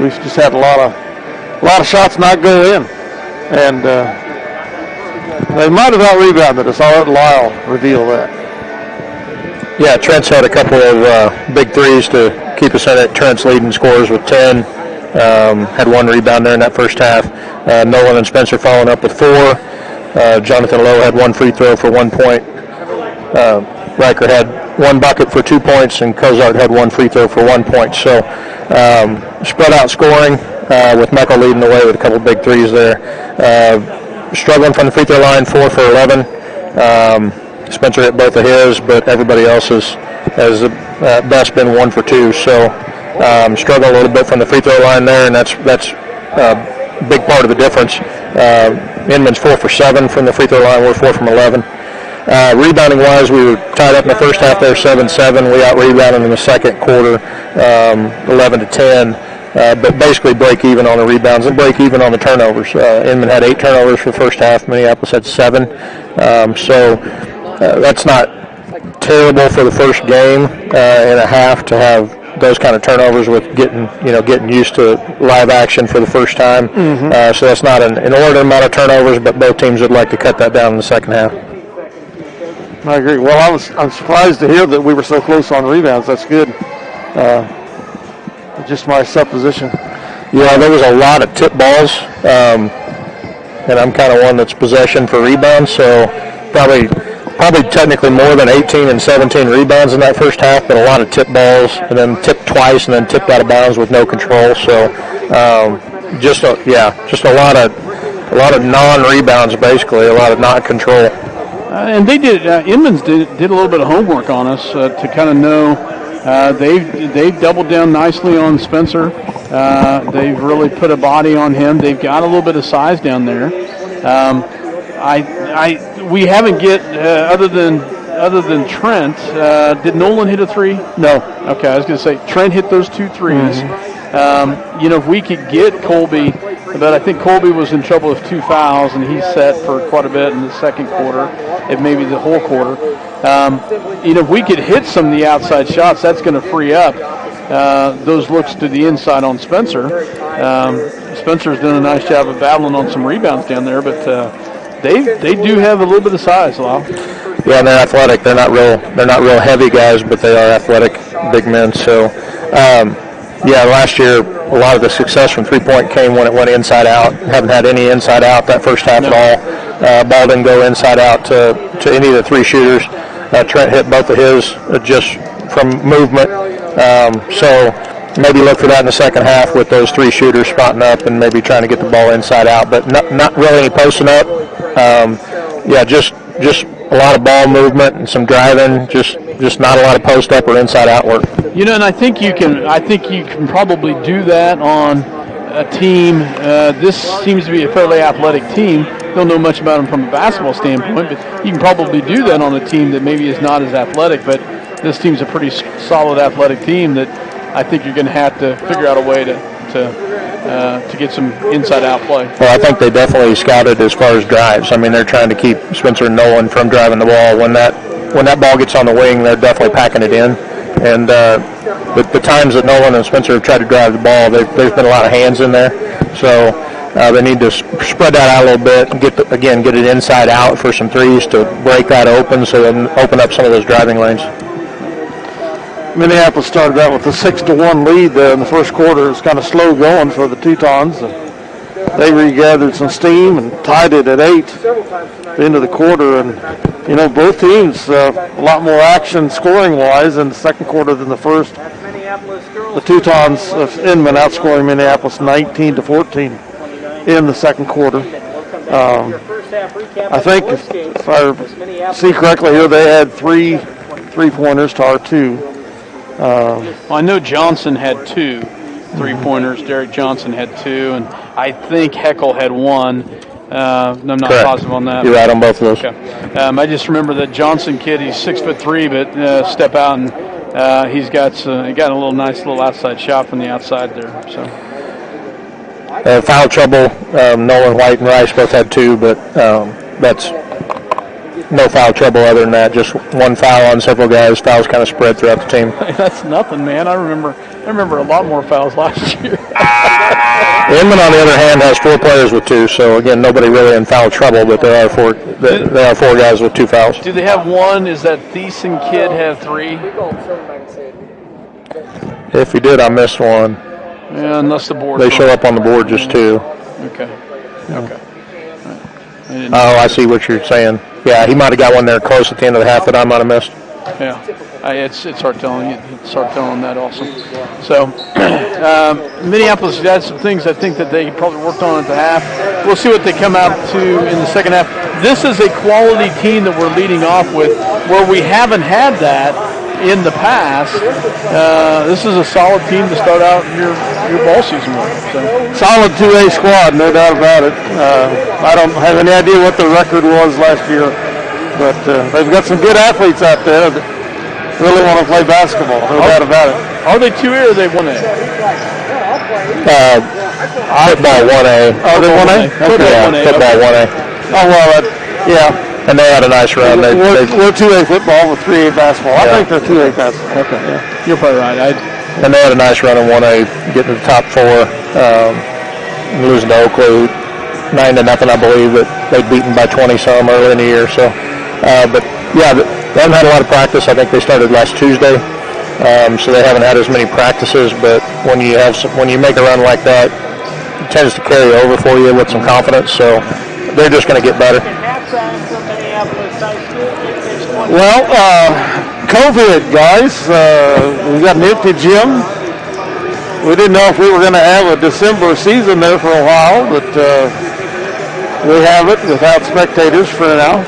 We've just had a lot of shots not go in, and they might have out-rebounded us. I'll let Lyle reveal that. Yeah, Trent's had a couple of big threes to keep us in it. Trent's leading scores with 10. Had one rebound there in that first half. Nolan and Spencer following up with 4. Jonathan Lowe had one free throw for 1 point. Riker had one bucket for 2 points, and Cozart had one free throw for 1 point. So spread out scoring with Meckel leading the way with a couple big threes there. Struggling from the free throw line, 4 for 11. Spencer hit both of his, but everybody else has at best been 1 for 2. So struggle a little bit from the free throw line there, and that's a big part of the difference. Inman's 4 for 7 from the free throw line. We're 4 from 11. Rebounding wise, we were tied up in the first half there, 7-7. We out rebounded in the second quarter, 11-10. But basically break even on the rebounds and break even on the turnovers. Inman had 8 turnovers for the first half. Minneapolis had 7. So that's not terrible for the first game and a half to have those kind of turnovers with getting used to live action for the first time. Mm-hmm. So that's not an inordinate amount of turnovers, but both teams would like to cut that down in the second half. I agree. Well, I'm surprised to hear that we were so close on rebounds. That's good. Just my supposition. Yeah, there was a lot of tip balls, and I'm kind of one that's possession for rebounds, so probably probably technically more than 18 and 17 rebounds in that first half, but a lot of tip balls, and then tipped twice, and then tipped out of bounds with no control. So just a lot of non-rebounds, basically, a lot of not control. And they did. Inman's did a little bit of homework on us to kind of know. They've doubled down nicely on Spencer. They've really put a body on him. They've got a little bit of size down there. We haven't get other than Trent. Did Nolan hit a three? No. Okay, I was going to say Trent hit those 2 threes. If we could get Colby, but I think Colby was in trouble with 2 fouls, and he's set for quite a bit in the second quarter, if maybe the whole quarter. If we could hit some of the outside shots, that's going to free up those looks to the inside on Spencer. Spencer's done a nice job of battling on some rebounds down there, but they do have a little bit of size, Lyle. Yeah, and they're athletic. They're not real heavy guys, but they are athletic big men. So, last year a lot of the success from three-point came when it went inside out. Haven't had any inside out that first half at all. Ball didn't go inside out to any of the 3 shooters. Trent hit both of his just from movement. So maybe look for that in the second half with those 3 shooters spotting up and maybe trying to get the ball inside out, but not really any posting up. Just a lot of ball movement and some driving, just not a lot of post up or inside out work. And I think you can probably do that on a team. This seems to be a fairly athletic team. Don't know much about them from a basketball standpoint, but you can probably do that on a team that maybe is not as athletic. But this team's a pretty solid athletic team that I think you're going to have to figure out a way to get some inside-out play. Well, I think they definitely scouted as far as drives. I mean, they're trying to keep Spencer and Nolan from driving the ball. When that ball gets on the wing, they're definitely packing it in. And the times that Nolan and Spencer have tried to drive the ball, there's been a lot of hands in there. So they need to spread that out a little bit and get it inside out for some threes to break that open, so then open up some of those driving lanes. Minneapolis started out with a 6-1 lead in the first quarter. It was kind of slow going for the Teutons. They regathered some steam and tied it at 8 at the end of the quarter. And, both teams, a lot more action scoring-wise in the second quarter than the first. The Teutons of Inman outscoring Minneapolis 19-14 in the second quarter. I think, if I see correctly here, they had 3 3-pointers to our 2. I know Johnson had 2 3-pointers. Derek Johnson had 2, and I think Heckel had 1. I'm not Correct. positive on that. You're right on both of those. Okay. I just remember that Johnson kid. He's 6'3", but step out and he got a nice little outside shot from the outside there. So foul trouble. Nolan, White, and Rice both had 2, but that's no foul trouble other than that. Just 1 foul on several guys. Fouls kind of spread throughout the team. That's nothing, man. I remember a lot more fouls last year. Inman, on the other hand, has 4 players with 2. So again, nobody really in foul trouble, but there are 4. There are 4 guys with 2 fouls. Do they have 1? Is that Thiessen kid have 3? If he did, I missed one. Yeah, unless the board. They show up on the board just 2. Okay. Oh, I see what you're saying. Yeah, he might have got one there close at the end of the half that I might have missed. Yeah, it's hard telling you. It's hard telling that also. So Minneapolis had some things I think that they probably worked on at the half. We'll see what they come out to in the second half. This is a quality team that we're leading off with, where we haven't had that in the past. This is a solid team to start out your ball season with. So. Solid 2A squad, no doubt about it. I don't have any idea what the record was last year, but they've got some good athletes out there that really want to play basketball, no doubt about it. Are they 2A or are they 1A? Football 1A. Oh, they're 1A? Okay. Football 1A. Oh, well, yeah. And they had a nice run. We're 2A football with 3A basketball. Yeah. I think they're 2A basketball. Okay, yeah. You're probably right. And they had a nice run in 1A, getting to the top 4, losing to Oakley 9-0, I believe, but they'd beaten by 20-some early in the year. So, but yeah, they haven't had a lot of practice. I think they started last Tuesday, so they haven't had as many practices. But when you make a run like that, it tends to carry over for you with some confidence. So they're just going to get better. Well, COVID, guys. We got an empty gym. We didn't know if we were going to have a December season there for a while, but we have it without spectators for now.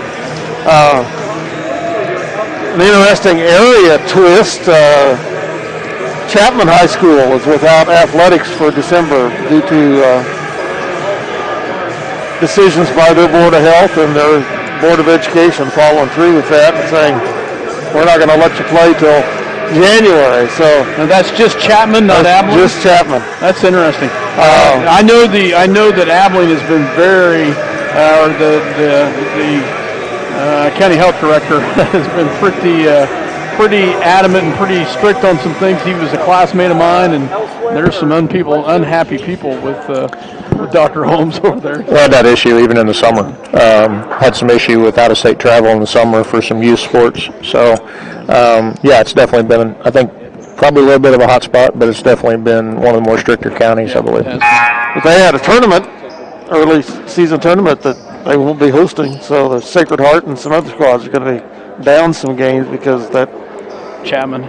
An interesting area twist. Chapman High School is without athletics for December due to decisions by their Board of Health and their Board of Education following through with that and saying, we're not going to let you play till January. So, and that's just Chapman, not Abilene? Just Chapman. That's interesting. I know that Abilene has been very, the county health director has been pretty adamant and pretty strict on some things. He was a classmate of mine, and there's some unhappy people with Dr. Holmes over there. We had that issue even in the summer. Had some issue with out-of-state travel in the summer for some youth sports. So, it's definitely been, I think, probably a little bit of a hot spot, but it's definitely been one of the more stricter counties, I believe. But they had a tournament, early season tournament, that they won't be hosting. So the Sacred Heart and some other squads are going to be down some games because of Chapman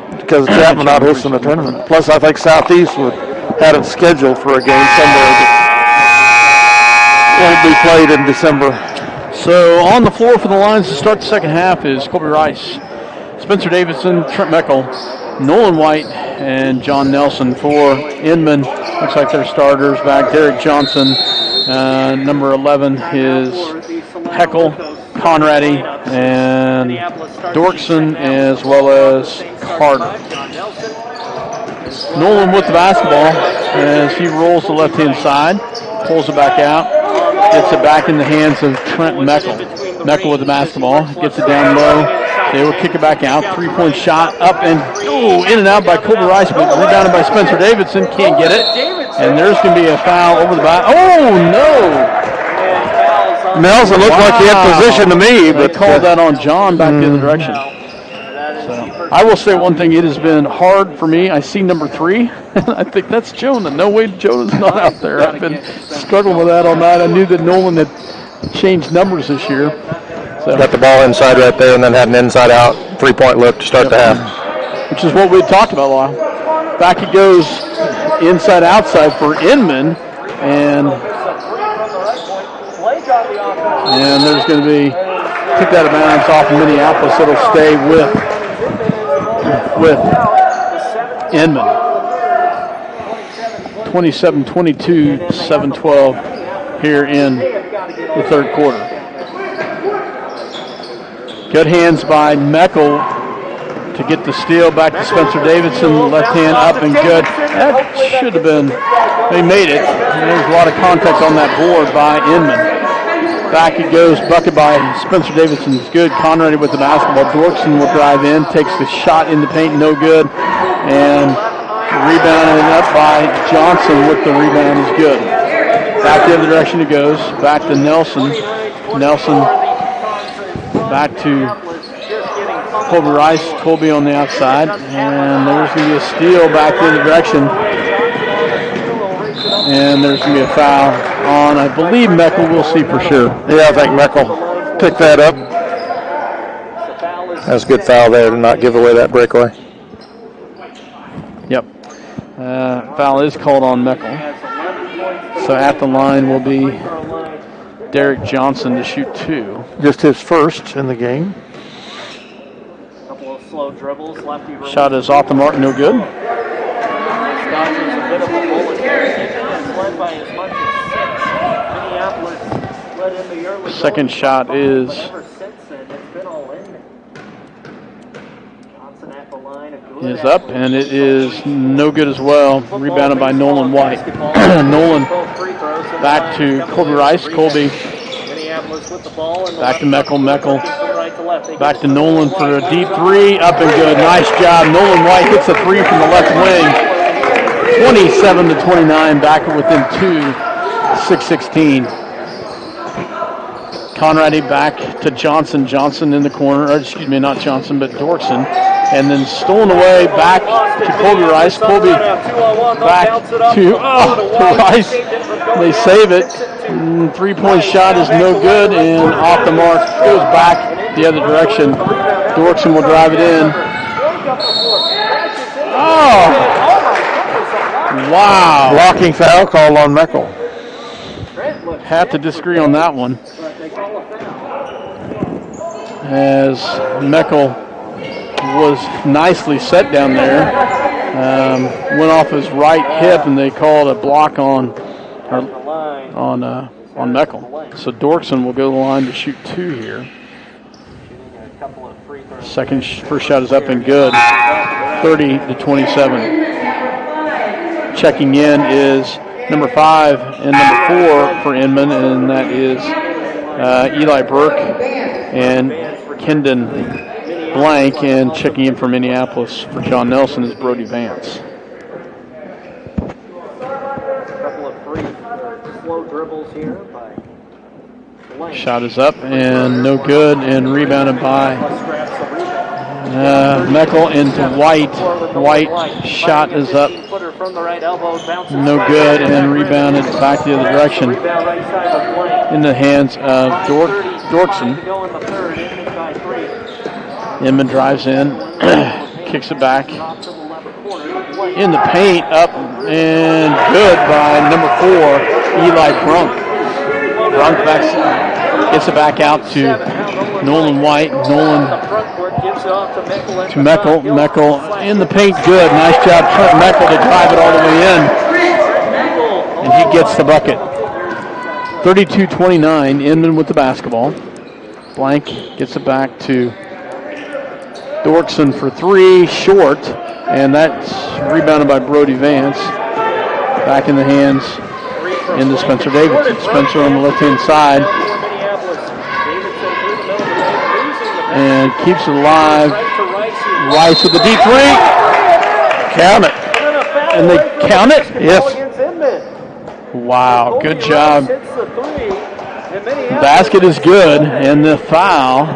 not hosting the tournament. Plus, I think Southeast had it scheduled for a game somewhere that won't be played in December. So on the floor for the Lions to start the second half is Colby Rice, Spencer Davidson, Trent Meckel, Nolan White, and John Nelson. For Inman, looks like their starters back. Derek Johnson, number 11 is Heckle, Conradi, and Dorkson, as well as Carter. Nolan with the basketball as he rolls the left-hand side, pulls it back out, gets it back in the hands of Trent Meckel. Meckel with the basketball, gets it down low. They will kick it back out. Three-point shot up and in and out by Colby Rice, but rebounded by Spencer Davidson. Can't get it. And there's going to be a foul over the back. Oh, no! Nelson looked like he had position to me, but they called that on John back the other direction. So, I will say one thing, it has been hard for me. I see number 3, and I think that's Jonah. No way Jonah's not out there. I've been struggling with that all night. I knew that Nolan had changed numbers this year. So. Got the ball inside right there and then had an inside-out three-point look to start the half. Which is what we had talked about a while. Back it goes inside-outside for Inman, and there's going to be kick that out of bounds off of Minneapolis. It'll stay with Inman. 27-22, 7-12 here in the third quarter. Good hands by Meckel to get the steal back to Spencer Davidson. Left hand up and good. That should have been, they made it. And there was a lot of contact on that board by Inman. Back it goes, bucket by Spencer Davidson is good. Conradi with the basketball. Dorkson will drive in, takes the shot in the paint, no good. And rebounded up by Johnson with the rebound is good. Back the other direction it goes. Back to Nelson. Nelson back to Colby Rice. Colby on the outside. And there's going to be a steal back the other direction. And there's going to be a foul on, I believe, Meckel. We'll see for sure. Yeah, I think Meckel picked that up. That's a good foul there to not give away that breakaway. Yep. Foul is called on Meckel. So at the line will be Derek Johnson to shoot 2. Just his first in the game. Couple of slow dribbles, lefty. Shot is off the mark, no good. Second shot is up, and it is no good as well. Rebounded by Nolan White. Nolan back to Colby Rice. Colby back to Meckel. Meckel back to Nolan for a deep 3. Up and good. Nice job. Nolan White hits a 3 from the left wing. 27-29. Back within 2. 6-16. Conradi back to Johnson. Johnson in the corner. Or excuse me, not Johnson, but Dorkson. And then stolen away back to Colby Rice. Colby back to Rice. They save it. 3-point shot is no good, and off the mark. Goes back the other direction. Dorkson will drive it in. Oh! Wow. Blocking foul called on Meckel. Have to disagree on that one. As Meckel was nicely set down there. Went off his right hip, and they called a block on Meckel. So Dorkson will go to the line to shoot 2 here. First shot is up and good. 30-27. Checking in is number 5 and number 4 for Inman, and that is Eli Burke and Kendon Blank, and checking in for Minneapolis for John Nelson is Brody Vance. Shot is up and no good, and rebounded by Meckel into White. White shot is up, no good, and rebounded back the other direction in the hands of Dorkson. Inman drives in, kicks it back in the paint, up and good by number 4, Eli Brunk. Brunk gets it back out to Nolan White. Nolan to Meckel. Meckel in the paint, good. Nice job, Trent Meckel, to drive it all the way in. And he gets the bucket. 32-29, Inman with the basketball. Blank gets it back to Dorkson for 3, short, and that's rebounded by Brody Vance. Back in the hands into Spencer Davidson. Spencer on the left-hand side. And keeps it alive. Rice with the deep 3. Count it. And they count it? Yes. Wow, good job. The basket is good, and the foul.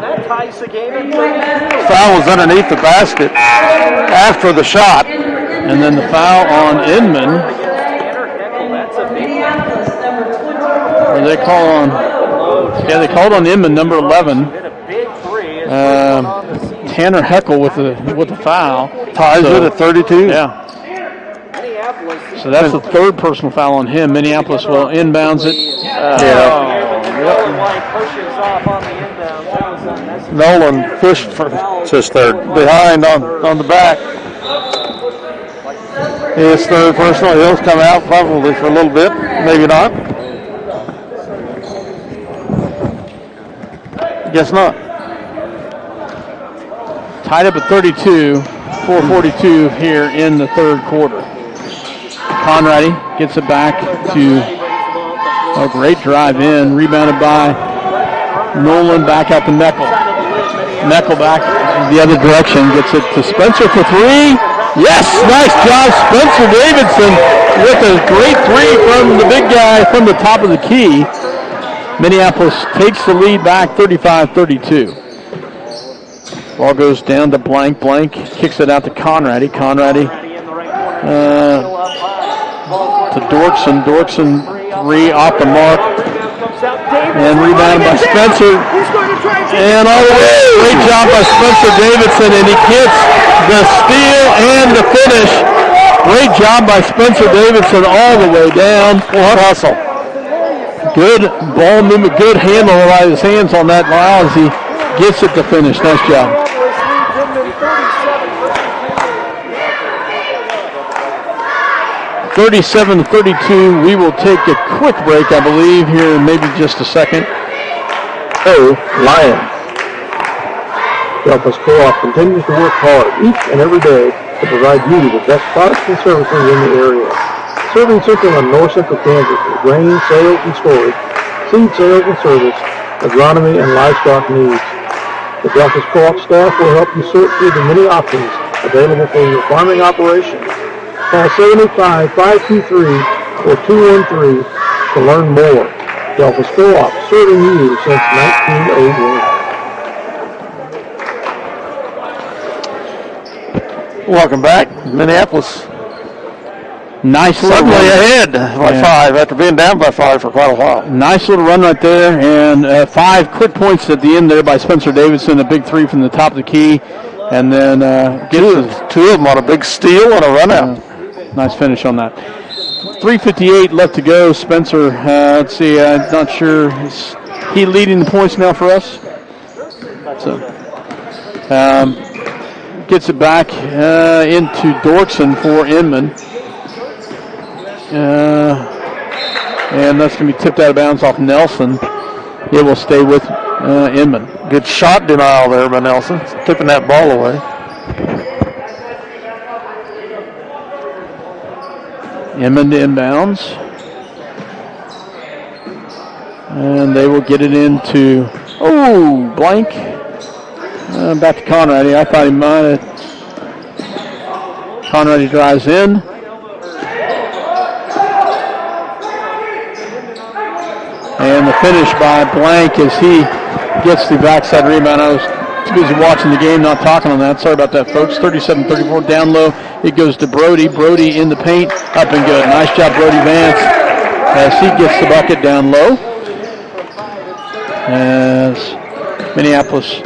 Foul was underneath the basket after the shot. And then the foul on Inman. Or they call on, they called on Inman, number 11. Tanner Heckel with the foul. Ties it at 32. Yeah. So that's the 3rd personal foul on him. Minneapolis will inbounds it. Nolan pushed for his 3rd. behind on the back. His 3rd personal. He'll come out probably for a little bit. Maybe not. Guess not. Tied up at 32, 4:42 here in the 3rd quarter. Conradi gets it back to a great drive in, rebounded by Nolan, back out to Meckel. Meckel back the other direction, gets it to Spencer for 3. Yes, nice job, Spencer Davidson with a great 3 from the big guy from the top of the key. Minneapolis takes the lead back 35-32. Ball goes down to Blank. Blank kicks it out to Conradi. Conradi to Dorkson. Dorkson 3 off the mark. And rebounded by Spencer. And all the way. Great job by Spencer Davidson. And he gets the steal and the finish. Great job by Spencer Davidson all the way down. Hustle. Good ball movement, good handle by his hands on that foul as he gets it to finish. Nice job. 37-32. We will take a quick break, I believe, here in maybe just a second. Lion. Delphos Co-op continues to work hard each and every day to provide you the best products and services in the area. Serving Central and North Central Kansas with grain sales and storage, seed sales and service, agronomy and livestock needs. The Delphos Co-op staff will help you sort through the many options available for your farming operation. Call 785-523-4213 to learn more. Delphos Co-op, serving you since 1901. Welcome back. Minneapolis Nice little Suddenly run. ahead by 5 after being down by 5 for quite a while. Nice little run right there, and 5 quick points at the end there by Spencer Davidson, a big 3 from the top of the key, and then Two of them on a big steal and a run out. Nice finish on that. 3:58 left to go. Spencer, let's see, I'm not sure. Is he leading the points now for us? So, gets it back into Dorkson for Inman. And that's going to be tipped out of bounds off Nelson. It will stay with Inman. Good shot denial there by Nelson, tipping that ball away. Inman to inbounds. And they will get it into, blank. Back to Conrady. I thought he might have. Conrady drives in. And the finish by Blank as he gets the backside rebound. I was too busy watching the game, not talking on that. Sorry about that, folks. 37-34 down low. It goes to Brody. Brody in the paint. Up and good. Nice job, Brody Vance, as he gets the bucket down low. As Minneapolis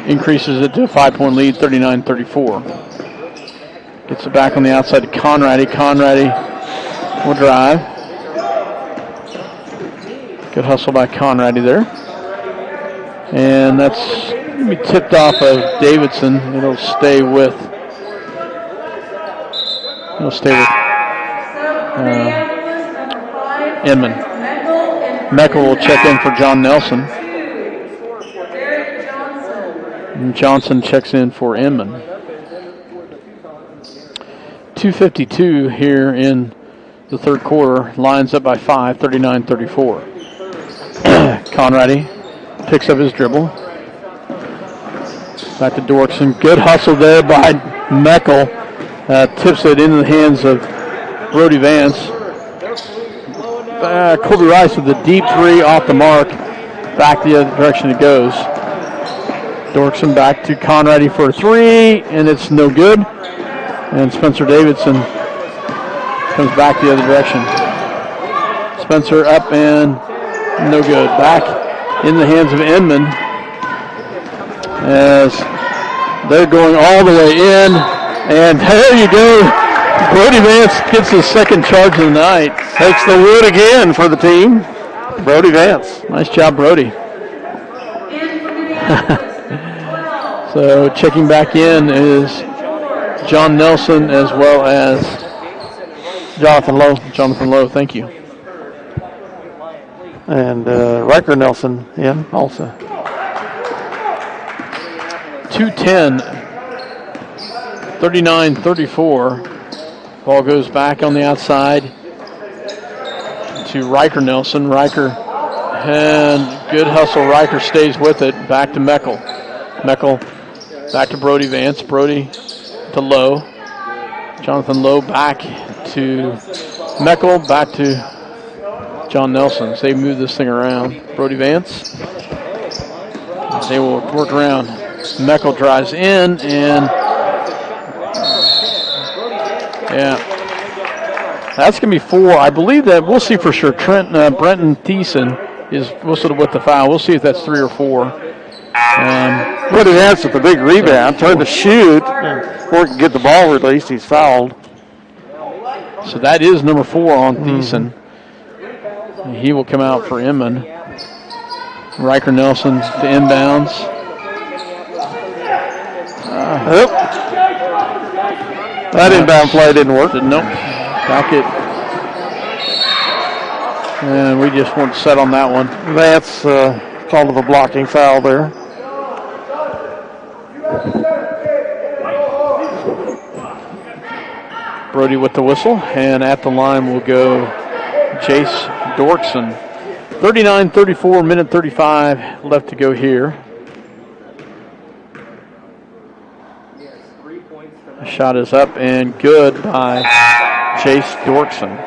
increases it to a 5-point lead, 39-34. Gets it back on the outside to Conrady. Conrady will drive. Good hustle by Conrady there. And that's going to be tipped off of Davidson. It'll stay with Inman. Meckel will check in for John Nelson. And Johnson checks in for Inman. 2:52 here in the third quarter. Lines up by 5, 39-34. Conrady picks up his dribble. Back to Dorkson. Good hustle there by Meckel. Tips it into the hands of Brody Vance. Colby Rice with the deep 3 off the mark. Back the other direction it goes. Dorkson back to Conrady for a 3, and it's no good. And Spencer Davidson comes back the other direction. Spencer up and no good. Back in the hands of Inman as they're going all the way in. And there you go. Brody Vance gets his second charge of the night. Takes the wood again for the team. Brody Vance. Nice job, Brody. So checking back in is John Nelson as well as Jonathan Lowe. Jonathan Lowe, thank you. And Riker Nelson in also. 2:10, 39-34. Ball goes back on the outside to Riker Nelson. Riker, and good hustle. Riker stays with it. Back to Meckel. Meckel back to Brody Vance. Brody to Lowe. Jonathan Lowe back to Meckel. Back to John Nelson. They move this thing around. Brody Vance. They will work around. Meckel drives in, and that's going to be 4. I believe that we'll see for sure. Brenton Thiessen is whistled with the foul. We'll see if that's 3 or 4. Brody Vance with the big rebound, turned to shoot. Before he can get the ball released, he's fouled. So that is number 4 on Thiessen. He will come out for Inman. Riker Nelson to inbounds. That inbound play didn't work. Nope. Back it. And we just weren't set on that one. Vance called of a blocking foul there. Brody with the whistle. And at the line will go Jace Dorkson. 39-34, minute 35 left to go here. The shot is up and good by Jace Dorkson.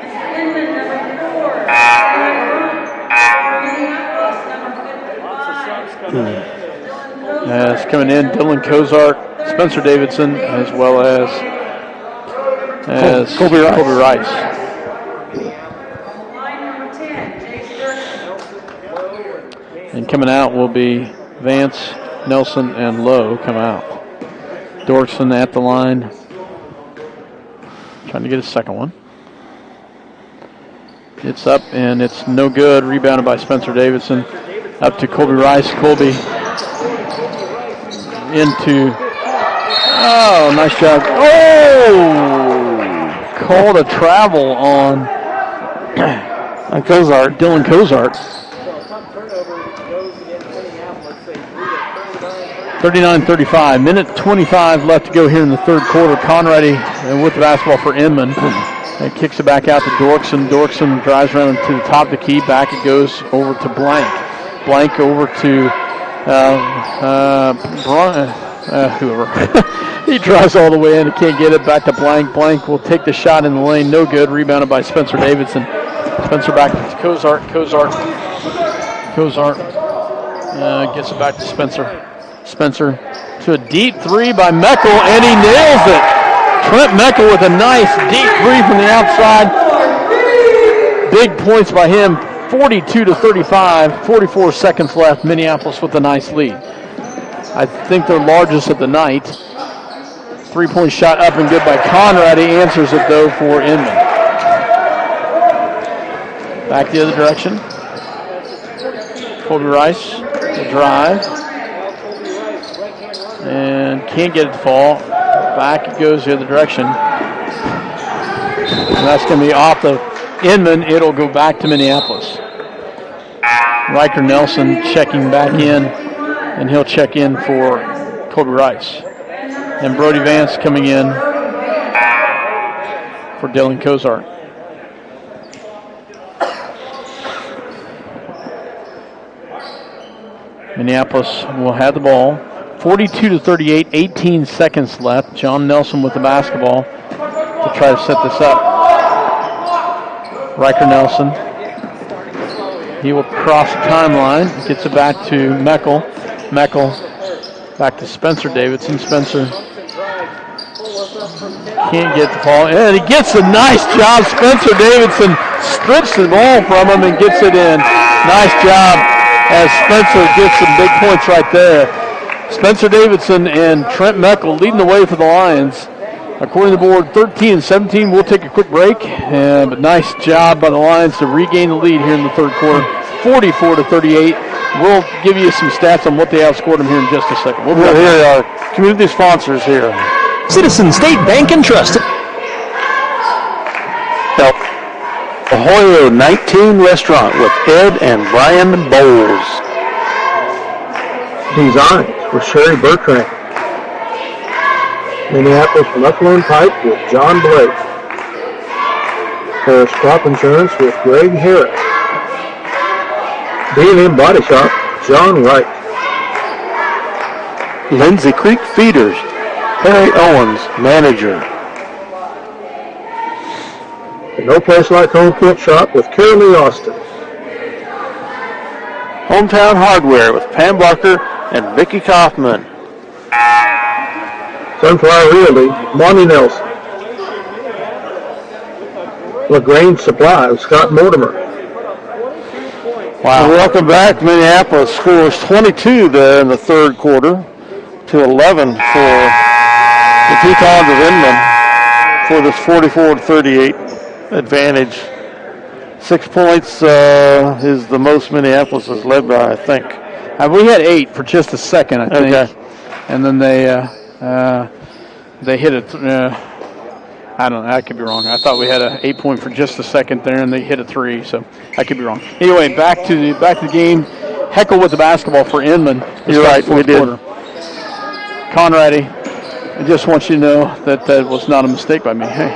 As coming in, Dylan Kozart, Spencer Davidson, as well as as Colby Rice. Colby Rice. Line number 10, Jace Dirksen. And coming out will be Vance, Nelson, and Lowe come out. Dorkson at the line. Trying to get a second one. It's up, and it's no good. Rebounded by Spencer Davidson. Up to Colby Rice. Colby into... Oh, nice job. Oh! Called a travel on Cozart. Dylan Cozart. 39-35. Minute 25 left to go here in the third quarter. Conradi with the basketball for Inman. And kicks it back out to Dorkson. Dorkson drives around to the top of the key. Back it goes over to Blank. Blank over to whoever. He drives all the way in. He can't get it back to Blank. Blank will take the shot in the lane. No good. Rebounded by Spencer Davidson. Spencer back to Cozart. Cozart gets it back to Spencer. Spencer to a deep three by Meckel, and he nails it. Trent Meckel with a nice deep three from the outside. Big points by him, 42-35, 44 seconds left. Minneapolis with a nice lead. I think their largest of the night. Three-point shot up and good by Conrad. He answers it, though, for Inman. Back the other direction. Colby Rice, the drive. And can't get it to fall. Back it goes the other direction. And that's going to be off of Inman. It'll go back to Minneapolis. Riker Nelson checking back in, and he'll check in for Colby Rice. And Brody Vance coming in for Dylan Cozart. Minneapolis will have the ball. 42-38, 18 seconds left. John Nelson with the basketball to try to set this up. Riker Nelson. He will cross the timeline. Gets it back to Meckel. Meckel back to Spencer Davidson. Spencer can't get the ball. And he gets a nice job. Spencer Davidson strips the ball from him and gets it in. Nice job as Spencer gets some big points right there. Spencer Davidson and Trent Meckel leading the way for the Lions. According to the board, 13-17. We'll take a quick break. But nice job by the Lions to regain the lead here in the third quarter, 44-38. We'll give you some stats on what they outscored them here in just a second. We'll hear our community sponsors here. Citizen State Bank and Trust. Ahoyo 19 Restaurant with Ed and Brian Bowles. Designs with Sherry Bertrand. Minneapolis Muffler and Pipe with John Blake. Harris Crop Insurance with Greg Harris. B&M Body Shop, John Wright. Lindsay Creek Feeders, Harry Owens, manager. The No Place Like Home Cook Shop with Carolee Austin. Hometown Hardware with Pam Barker and Vicki Kaufman. Sunflower Realty, Monty Nelson. LaGrange Supply with Scott Mortimer. Wow. Welcome back. Minneapolis scores 22 there in the third quarter to 11 for the Tetons of Inman for this 44-38 advantage. 6 points is the most Minneapolis has led by, I think. We had 8 for just a second, I think. Okay. And then they hit it. I don't know. I could be wrong. I thought we had an 8-point for just a second there, and they hit a 3. So I could be wrong. Anyway, back to the game. Heckel with the basketball for Inman. You're right. We did. Conradi, I just want you to know that was not a mistake by me. Hey.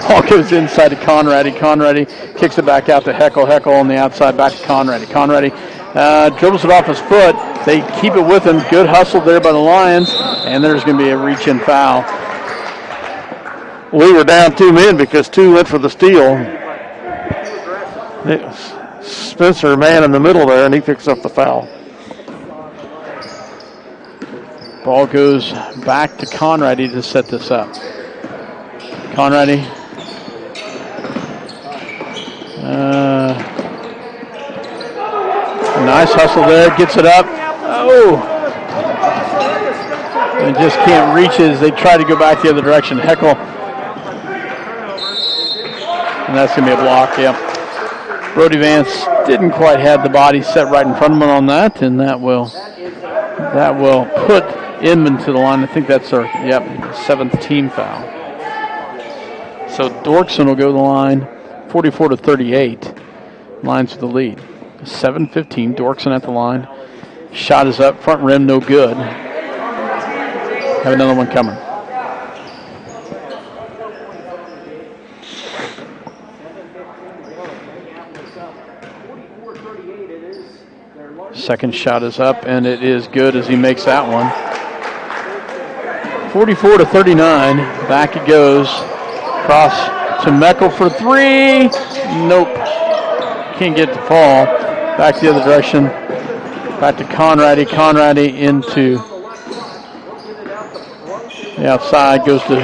Ball goes inside to Conradi. Conradi kicks it back out to Heckel. Heckel on the outside, back to Conradi. Conradi dribbles it off his foot. They keep it with him. Good hustle there by the Lions, and there's going to be a reach-in foul. We were down 2 men because 2 went for the steal. Spencer, man in the middle there, and he picks up the foul. Ball goes back to Conradi to set this up. Conrady. Nice hustle there. Gets it up. Oh. And just can't reach it as they try to go back the other direction. Heckle. And that's going to be a block, yep. Brody Vance didn't quite have the body set right in front of him on that, and that will put Inman to the line. I think that's our, seventh team foul. So Dorkson will go to the line, 44-38. Lions with the lead. 7-15, Dorkson at the line. Shot is up, front rim, no good. Have another one coming. Second shot is up, and it is good as he makes that one. 44-39. Back it goes. Cross to Meckel for three. Nope. Can't get the fall. Back the other direction. Back to Conrady. Conrady into the outside. Goes to...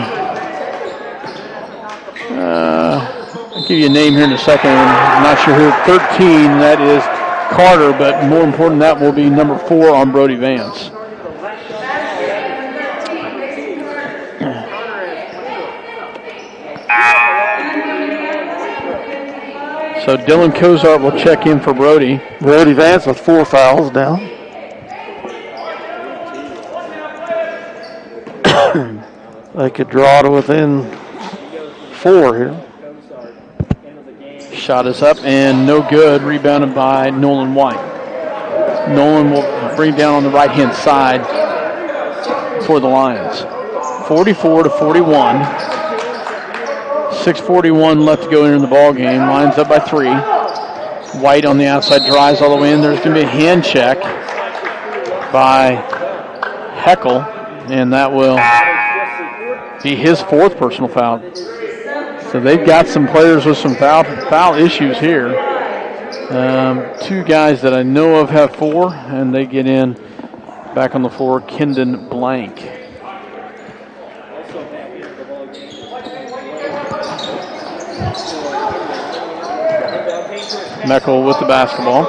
I'll give you a name here in a second. I'm not sure who. 13. That is Carter, but more important, that will be number 4 on Brody Vance. So Dylan Cozart will check in for Brody. Brody Vance with 4 fouls down. They could draw to within 4 here. Shot is up and no good. Rebounded by Nolan White. Nolan will bring down on the right-hand side for the Lions. 44-41. 6:41 left to go in the ball game. Lions up by 3. White on the outside drives all the way in. There's going to be a hand check by Heckle, and that will be his 4th personal foul. So they've got some players with some foul issues here. 2 guys that I know of have 4, and they get in back on the floor. Kendon Blank. Meckel with the basketball.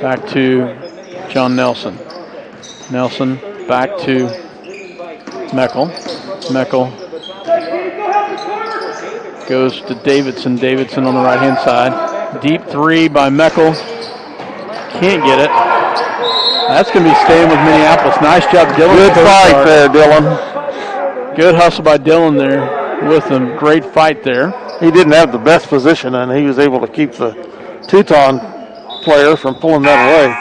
Back to John Nelson. Nelson back to Meckel. Meckel goes to Davidson. Davidson on the right-hand side. Deep 3 by Meckel. Can't get it. That's going to be staying with Minneapolis. Nice job, Dylan. Good fight there, Dylan. Good hustle by Dylan there with him. Great fight there. He didn't have the best position, and he was able to keep the Teuton player from pulling that away.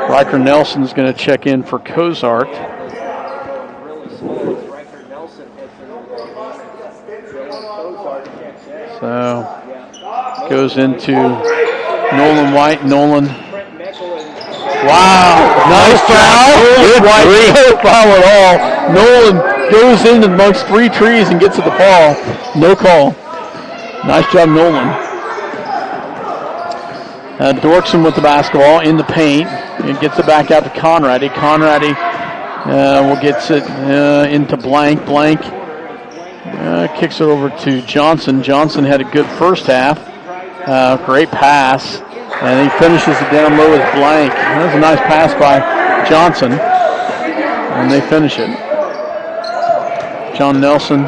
Riker Nelson's going to check in for Cozart. So goes into Nolan White. Nolan. Wow, nice foul. Good White, no foul at all. Nolan goes in amongst 3 trees and gets to the ball. No call. Nice job, Nolan. Dorkson with the basketball in the paint. It gets it back out to Conrady. Conrady will get it into Blank. Blank kicks it over to Johnson. Johnson had a good first half. Great pass. And he finishes it down low with Blank. That was a nice pass by Johnson. And they finish it. John Nelson.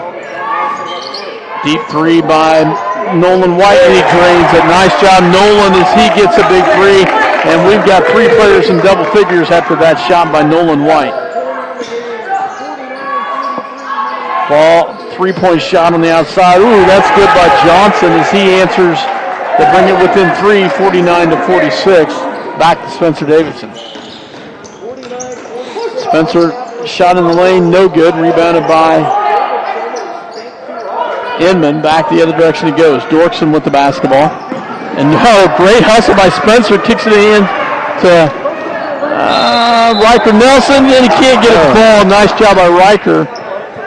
Deep 3 by Nolan White, and he drains it. Nice job, Nolan, as he gets a big 3. And we've got 3 players in double figures after that shot by Nolan White. Ball, 3-point shot on the outside. Ooh, that's good by Johnson as he answers to bring it within 3, 49-46. Back to Spencer Davidson. Spencer shot in the lane, no good. Rebounded by Inman. Back the other direction he goes. Dorkson with the basketball. And no, great hustle by Spencer. Kicks it in to Riker Nelson. And he can't get it ball. Nice job by Riker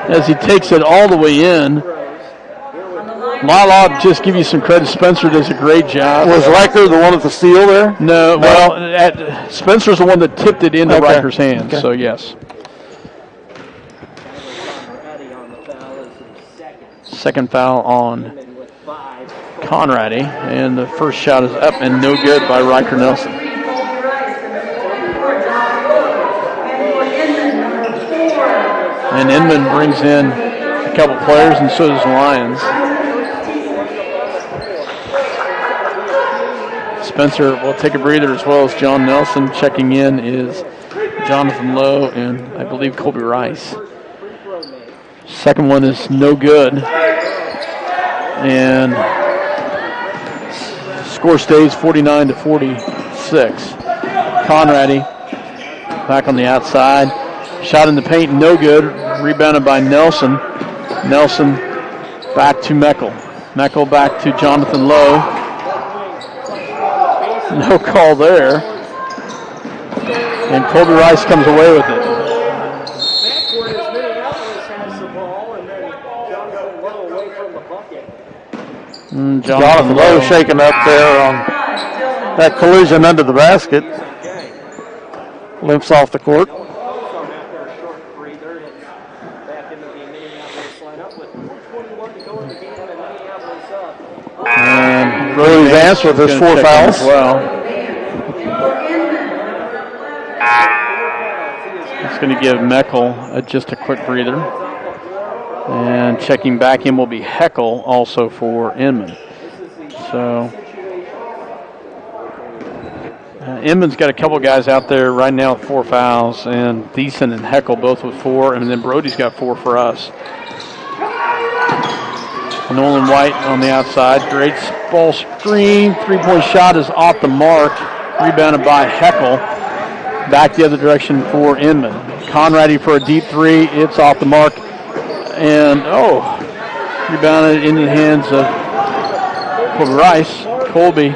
as he takes it all the way in. I'll just give you some credit. Spencer does a great job. Was Riker the one with the steal there? No. Well, Spencer's the one that tipped it into Riker's hands. Okay. So, yes. Second foul on Conrady, and the first shot is up and no good by Riker Nelson. And Inman brings in a couple players, and so does Lyons. Spencer will take a breather as well as John Nelson. Checking in is Jonathan Lowe and I believe Colby Rice. Second one is no good. And score stays 49-46. Conrady back on the outside. Shot in the paint, no good. Rebounded by Nelson. Nelson back to Meckel. Meckel back to Jonathan Lowe. No call there. And Colby Rice comes away with it. Backward as Minneapolis has the ball, and then Jonathan Lowe away from the bucket. Jonathan Lowe shaking up there on that collision under the basket. Limps off the court. And Brody Vance with his 4 fouls. Well, it's going to give Meckel just a quick breather. And checking back in will be Heckel also for Inman. So Inman's got a couple guys out there right now with 4 fouls, and Thiessen and Heckel both with 4, and then Brody's got 4 for us. Nolan White on the outside. Great ball screen. 3-point shot is off the mark. Rebounded by Heckel. Back the other direction for Inman. Conrady for a deep 3. It's off the mark. And, rebounded into the hands of Colby Rice. Colby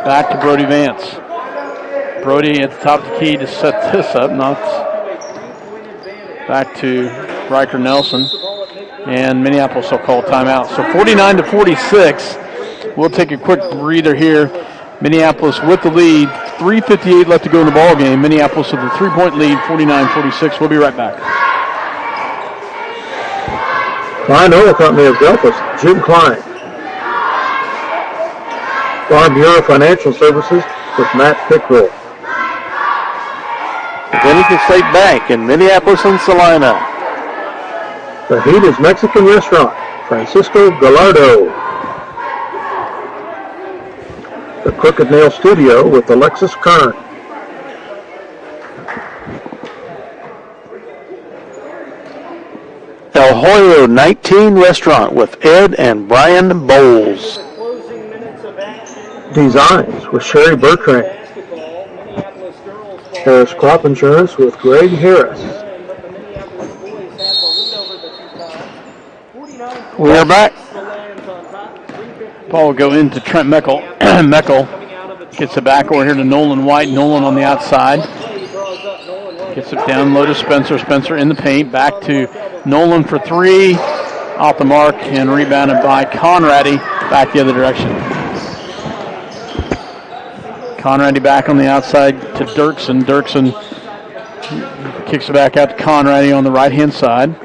back to Brody Vance. Brody at the top of the key to set this up. Back to Riker Nelson. And Minneapolis will call timeout. So 49-46. We'll take a quick breather here. Minneapolis with the lead. 3:58 left to go in the ball game. Minneapolis with a 3-point lead, 49-46. We'll be right back. Klein Oil Company of Delphus, Jim Klein. Farm Bureau Financial Services with Matt Pickrell. Dominican State Bank in Minneapolis and Salina. The Hadas Mexican Restaurant, Francisco Gallardo. The Crooked Nail Studio with Alexis Kern. El Hoyo 19 Restaurant with Ed and Brian Bowles. Designs with Sherry Bertrand. Harris Crop Insurance with Greg Harris. We are back. Ball will go into Trent Meckel. Meckel gets it back over here to Nolan White. Nolan on the outside. Gets it down low to Spencer. Spencer in the paint. Back to Nolan for 3. Off the mark and rebounded by Conrady. Back the other direction. Conrady back on the outside to Dirksen. Dirksen kicks it back out to Conrady on the right-hand side.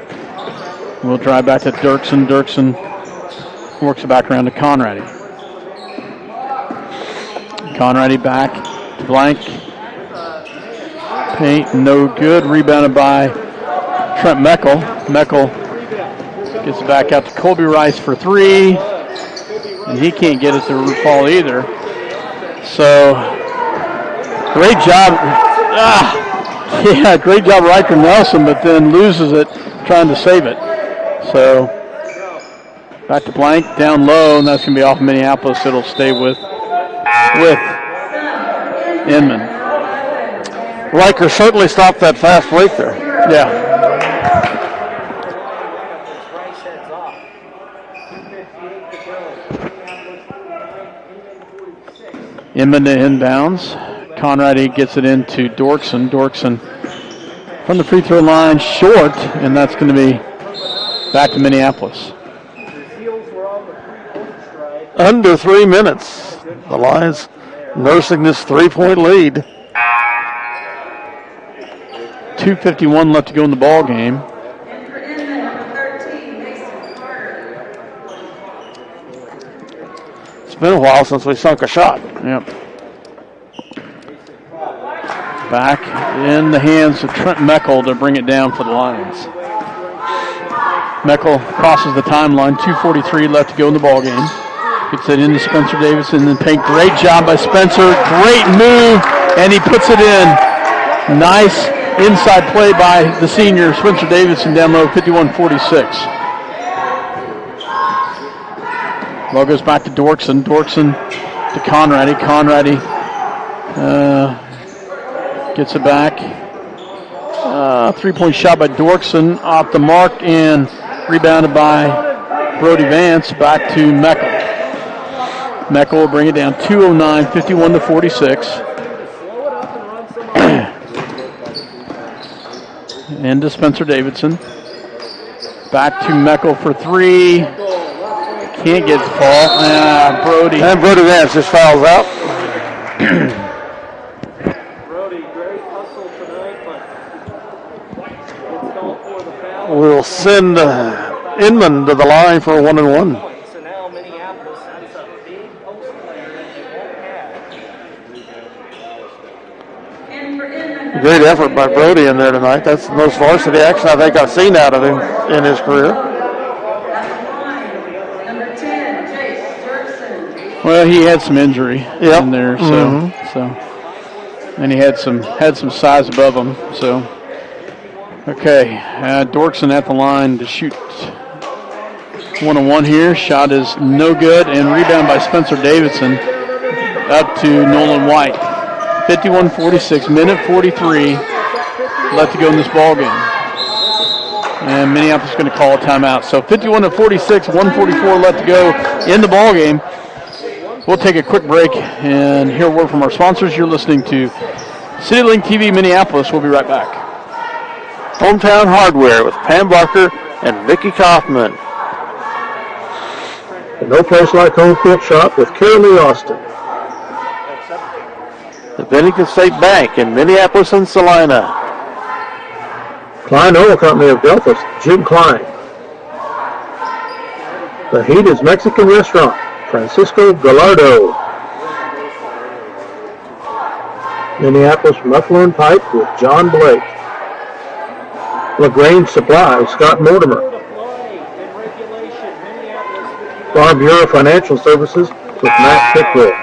We'll drive back to Dirksen. Dirksen works it back around to Conrady. Conrady back to Blank. Paint, no good. Rebounded by Trent Meckel. Meckel gets it back out to Colby Rice for 3. And he can't get it to fall either. So, great job. Great job Riker Nelson, but then loses it trying to save it. So, back to Blank, down low, and that's going to be off Minneapolis. It'll stay with Inman. Riker certainly stopped that fast break there. Yeah. Inman to inbounds. Conrady gets it into Dorkson. Dorkson from the free throw line, short, and that's going to be back to Minneapolis. Under 3 minutes. The Lions nursing this 3-point lead. 2:51 left to go in the ball game. It's been a while since we sunk a shot. Yep. Back in the hands of Trent Meckel to bring it down for the Lions. Meckel crosses the timeline. 2:43 left to go in the ball game. Gets it into Spencer Davidson in the paint. Great job by Spencer. Great move, and he puts it in. Nice inside play by the senior, Spencer Davidson, down low, 51-46. Ball goes back to Dorkson. Dorkson to Conrady. Conrady gets it back. 3-point shot by Dorkson off the mark and rebounded by Brody Vance. Back to Meckel. Meckel will bring it down 2:09, 51-46. Into Spencer Davidson. Back to Meckel for three. Can't get the ball. Brody. And Brody Vance just fouls out. Brody, great hustle tonight, but it's called for the foul. We'll send Inman to the line for a 1-and-1. So now Minneapolis, that's a big post player that they won't have. And for Inman, Great effort by Brody in there tonight. That's the most varsity action I think I've seen out of him in his career. number 10, Jace Dirksen. Well, he had some injury in there, so Mhm. and he had some size above him. So, okay, Dorkson at the line to shoot 1-on-1 here. Shot is no good, and rebound by Spencer Davidson up to Nolan White. 51-46, minute 43 left to go in this ball game. And Minneapolis is going to call a timeout. So 51-46, 1:44 left to go in the ball game. We'll take a quick break and hear a word from our sponsors. You're listening to CityLink TV Minneapolis. We'll be right back. Hometown Hardware with Pam Barker and Vicki Kaufman. And no place like home cook shop with Carolee Austin. The Bennington State Bank in Minneapolis and Salina. Klein Oil Company of Delphus, Jim Klein. The Heat Mexican Restaurant, Francisco Gallardo. Minneapolis Muffler and Pipe with John Blake. LaGrange Supply with Scott Mortimer. Farm Bureau Financial Services with Matt Pickwill.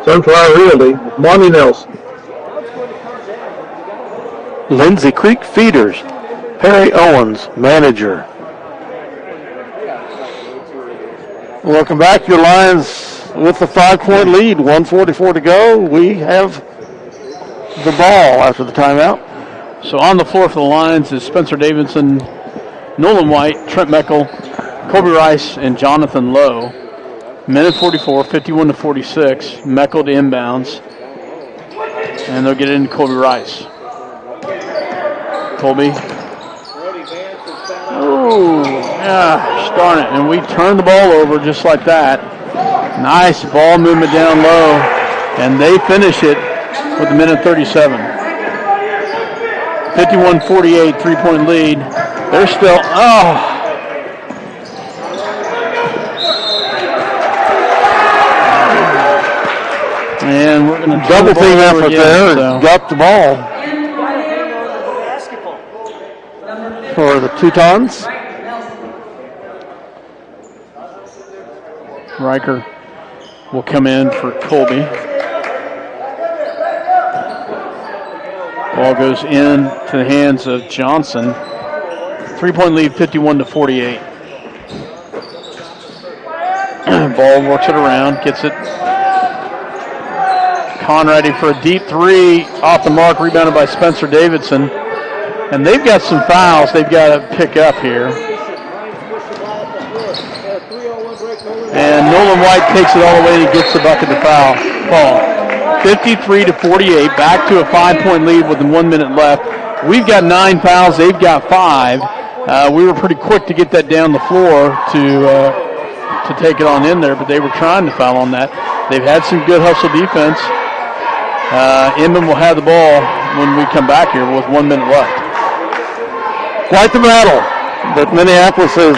Sunflower Realty with Monty Nelson. Lindsay Creek Feeders, Perry Owens, manager. Welcome back. Your Lions with the 5-point lead, 1:44 to go. We have the ball after the timeout. So on the floor for the Lions is Spencer Davidson, Nolan White, Trent Meckel, Kobe Rice, and Jonathan Lowe. Minute 44, 51-46. Meckel to inbounds. And they'll get it into Kobe Rice. Colby. Oh, gosh darn it. And we turn the ball over just like that. Nice ball movement down low. And they finish it with a minute 37. 51-48, 3-point lead. They're still, And we're going to double team effort there and drop the ball for the Teutons. Riker will come in for Colby. Ball goes in to the hands of Johnson. 3-point lead, 51-48. Ball works it around, gets it. Conrady for a deep three, off the mark, rebounded by Spencer Davidson. And they've got some fouls they've got to pick up here. And Nolan White takes it all the way and he gets the bucket to foul. Ball. 53-48, back to a 5-point lead with 1 minute left. We've got 9 fouls, they've got 5. We were pretty quick to get that down the floor to take it on in there, but they were trying to foul on that. They've had some good hustle defense. Inman will have the ball when we come back here with 1 minute left. Quite the battle that Minneapolis has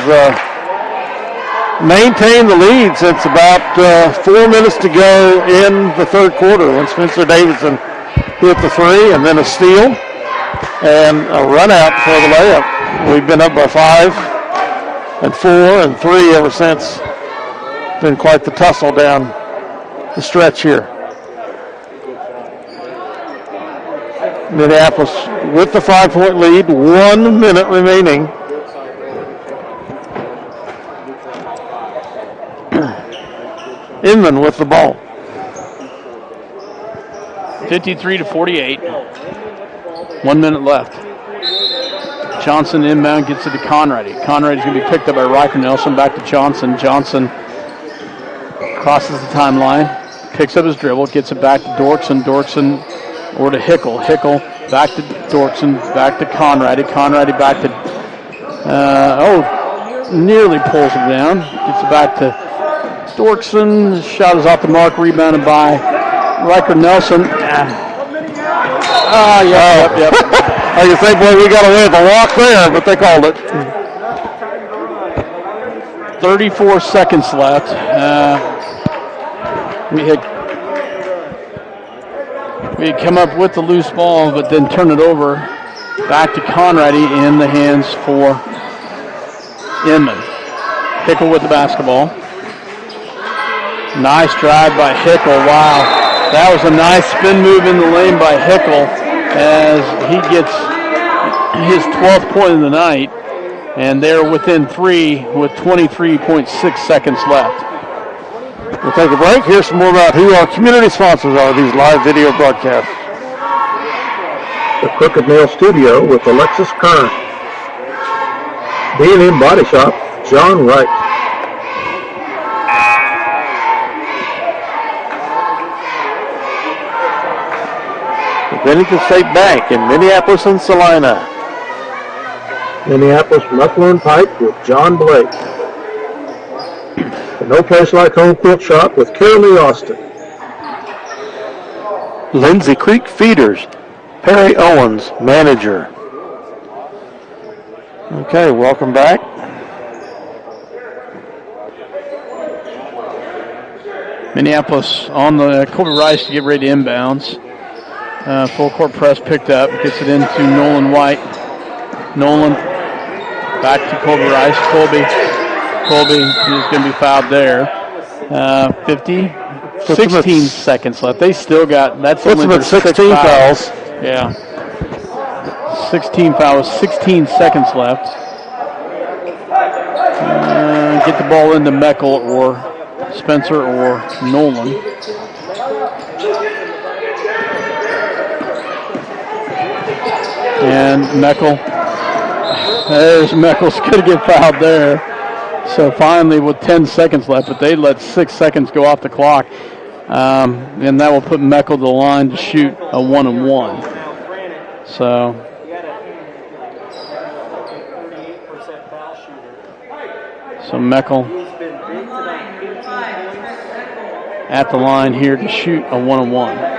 maintained the lead since about 4 minutes to go in the third quarter when Spencer Davidson hit the three and then a steal and a run out for the layup. We've been up by 5 and 4 and 3 ever since. Been quite the tussle down the stretch here. Minneapolis with the 5-point lead, 1 minute remaining. Inman with the ball. 53-48. 1 minute left. Johnson inbound gets it to Conrady. Conrady's going to be picked up by Riker Nelson. Back to Johnson. Johnson crosses the timeline, picks up his dribble, gets it back to Dorkson. Dorkson or to Hickel. Hickel back to Dorkson, back to Conrady. Conrady back to, nearly pulls it down. Gets it back to Dorkson. Shot is off the mark, rebounded by Riker Nelson. Yep. Oh, you think, boy, we got away with a walk there, but they called it. 34 seconds left. We had come up with the loose ball, but then turn it over back to Conrady in the hands for Inman. Hickel with the basketball. Nice drive by Hickel. Wow. That was a nice spin move in the lane by Hickel as he gets his 12th point of the night. And they're within 3 with 23.6 seconds left. We'll take a break. Hear some more about who our community sponsors are, these live video broadcasts. The Crooked Nail Studio with Alexis Kern. B&M Body Shop, John Wright. The Bennington State Bank in Minneapolis and Salina. Minneapolis Muffler and Pipe with John Blake. The No Place Like Home Quilt Shop with Carolee Austin. Lindsay Creek Feeders, Perry Owens, manager. Okay, welcome back. Minneapolis on the Kobe Rice to get ready to inbounds. Full court press picked up, gets it into Nolan White. Nolan back to Kobe Rice. Colby is going to be fouled there. 16 seconds left. They still got, that's only their 16 fouls. Yeah. 16 fouls, 16 seconds left. Get the ball into Meckel or Spencer or Nolan. And Meckel's going to get fouled there. So finally with 10 seconds left, but they let 6 seconds go off the clock. And that will put Meckel to the line to shoot a 1-and-1. So Meckel at the line here to shoot a 1-and-1.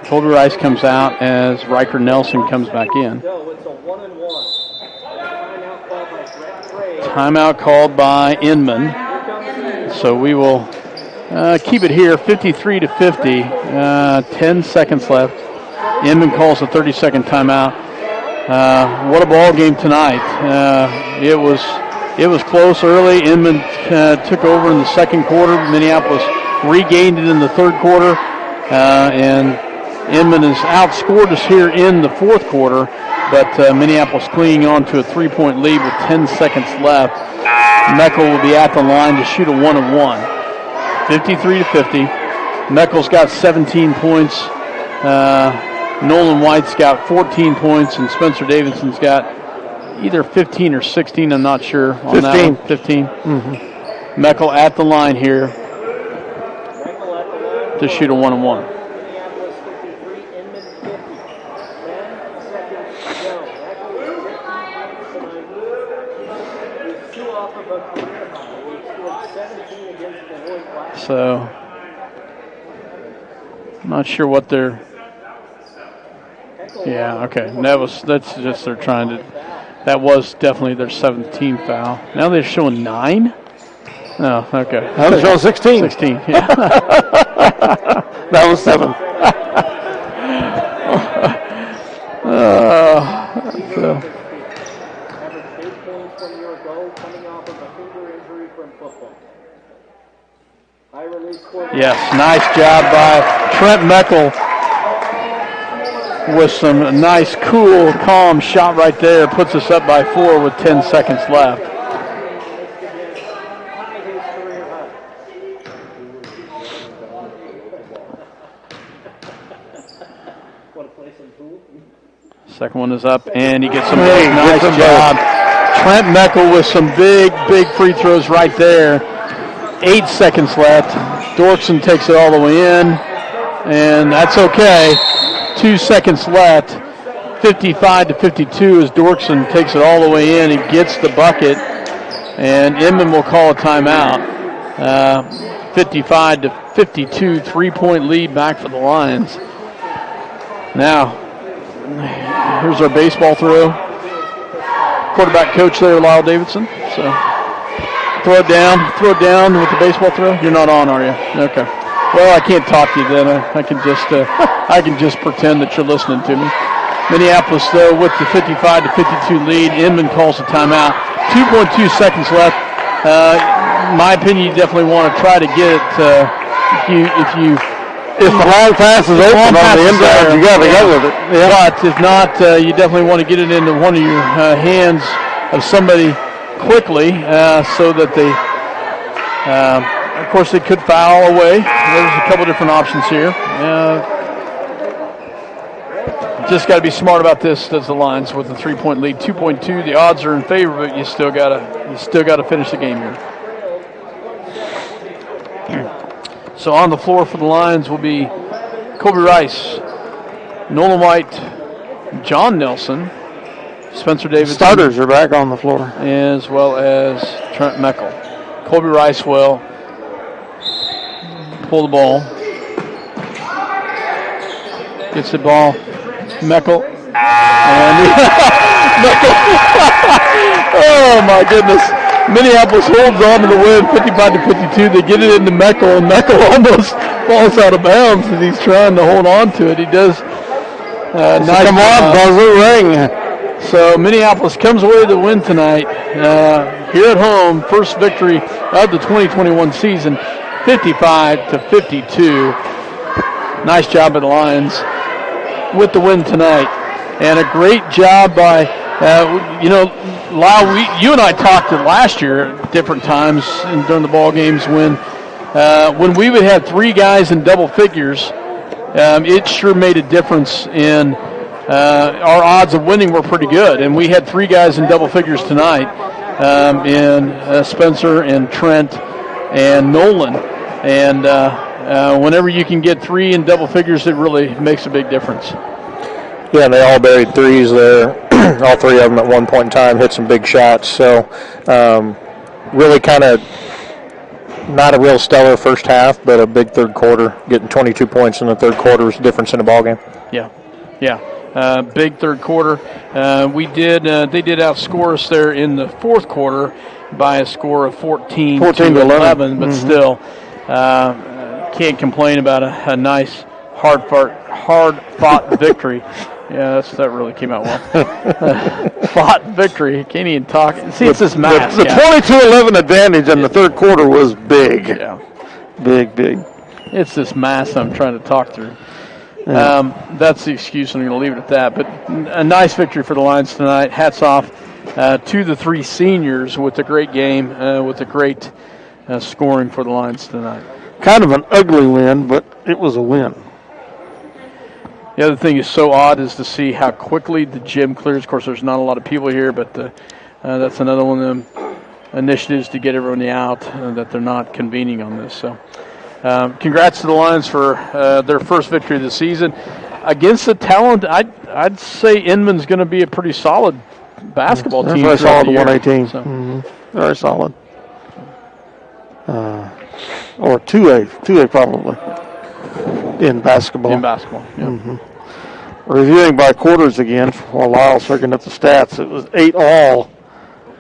Colby Rice comes out as Riker Nelson comes back in. Timeout called by Inman. So we will keep it here, 53-50. 10 seconds left. Inman calls a 30-second timeout. What a ball game tonight. It was close early. Inman took over in the second quarter. Minneapolis regained it in the third quarter. And Inman has outscored us here in the fourth quarter, but Minneapolis clinging on to a 3-point lead with 10 seconds left. Meckel will be at the line to shoot a 1-and-1. 53-50. Meckel's got 17 points. Nolan White's got 14 points, and Spencer Davidson's got either 15 or 16. I'm not sure on 15. That one. 15. Mm-hmm. Meckel at the line here to shoot a 1-and-1. So, I'm not sure what they're. Yeah, okay. That's just they're trying to That was definitely their 17th foul. Now they're showing 9? Oh, okay. That was showing 16. 16, yeah. That was 7. So. Averaged 8 points 1 year ago, coming off of a finger injury from football. High release quarterback. Yes, nice job by Trent Meckel with some nice, cool, calm shot right there. Puts us up by 4 with 10 seconds left. Second one is up, and he gets some nice job. Trent Meckel with some big free throws right there. 8 seconds left. Dorkson takes it all the way in, and that's okay. 2 seconds left. 55-52 as Dorkson takes it all the way in. He gets the bucket, and Inman will call a timeout. 55-52, 3-point lead back for the Lions. Now, here's our baseball throw. Quarterback coach there, Lyle Davidson. So throw it down with the baseball throw. You're not on, are you? Okay. Well, I can't talk to you then. I can just pretend that you're listening to me. Minneapolis though with the 55-52 lead. Inman calls a timeout. 2.2 seconds left. In my opinion, you definitely want to try to get it. If the long pass is open on the inside, you got to go with it. Yeah. But if not, you definitely want to get it into one of your hands of somebody quickly so that they, of course, they could foul away. There's a couple different options here. Just got to be smart about this as the Lions with a 3-point lead, 2.2. The odds are in favor, but you still got to finish the game here. So on the floor for the Lions will be Kobe Rice, Nolan White, John Nelson, Spencer Davidson. Starters are back on the floor. As well as Trent Meckel. Kobe Rice will pull the ball. Gets the ball. Meckel. And Meckel. Oh, my goodness. Minneapolis holds on to the win, 55-52. They get it into Meckel, and Meckel almost falls out of bounds as he's trying to hold on to it. He does. Nice. Come on, buzzer ring. So Minneapolis comes away with the win tonight here at home. First victory of the 2021 season, 55-52. Nice job by the Lions with the win tonight, and a great job by. Lyle, you and I talked last year at different times during the ball games when we would have 3 guys in double figures. It sure made a difference in our odds of winning were pretty good, and we had 3 guys in double figures tonight in Spencer and Trent and Nolan. And whenever you can get 3 in double figures, it really makes a big difference. Yeah, and they all buried threes there. All 3 of them at one point in time hit some big shots. So really kind of not a real stellar first half, but a big third quarter. Getting 22 points in the third quarter was the difference in the ballgame. Yeah. Big third quarter. They did outscore us there in the fourth quarter by a score of 14 to 11, but still can't complain about a nice hard-fought victory. Yeah, that really came out well. Fought victory. Can't even talk. See, it's this mask. The 22-11 advantage in the third quarter was big. Yeah. Big. It's this mask I'm trying to talk through. Yeah. That's the excuse, and I'm going to leave it at that. But a nice victory for the Lions tonight. Hats off to the 3 seniors with a great game, with a great scoring for the Lions tonight. Kind of an ugly win, but it was a win. The other thing is so odd is to see how quickly the gym clears. Of course, there's not a lot of people here, but that's another one of them initiatives to get everyone out that they're not convening on this. So congrats to the Lions for their first victory of the season. Against the talent, I'd say Inman's going to be a pretty solid basketball team. Very solid 1A team. So. Very solid. Or 2A probably. In basketball. Yeah. Reviewing by quarters again while Lyle's figuring up the stats, it was 8-all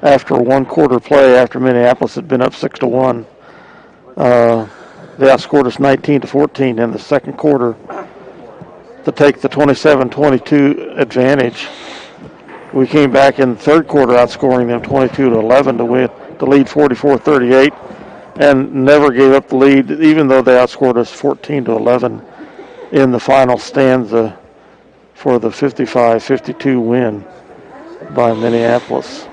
after one quarter play after Minneapolis had been up 6-1. They outscored us 19-14 in the second quarter to take the 27-22 advantage. We came back in the third quarter outscoring them 22-11 to win to lead 44-38 and never gave up the lead even though they outscored us 14-11 in the final stanza for the 55-52 win by Minneapolis.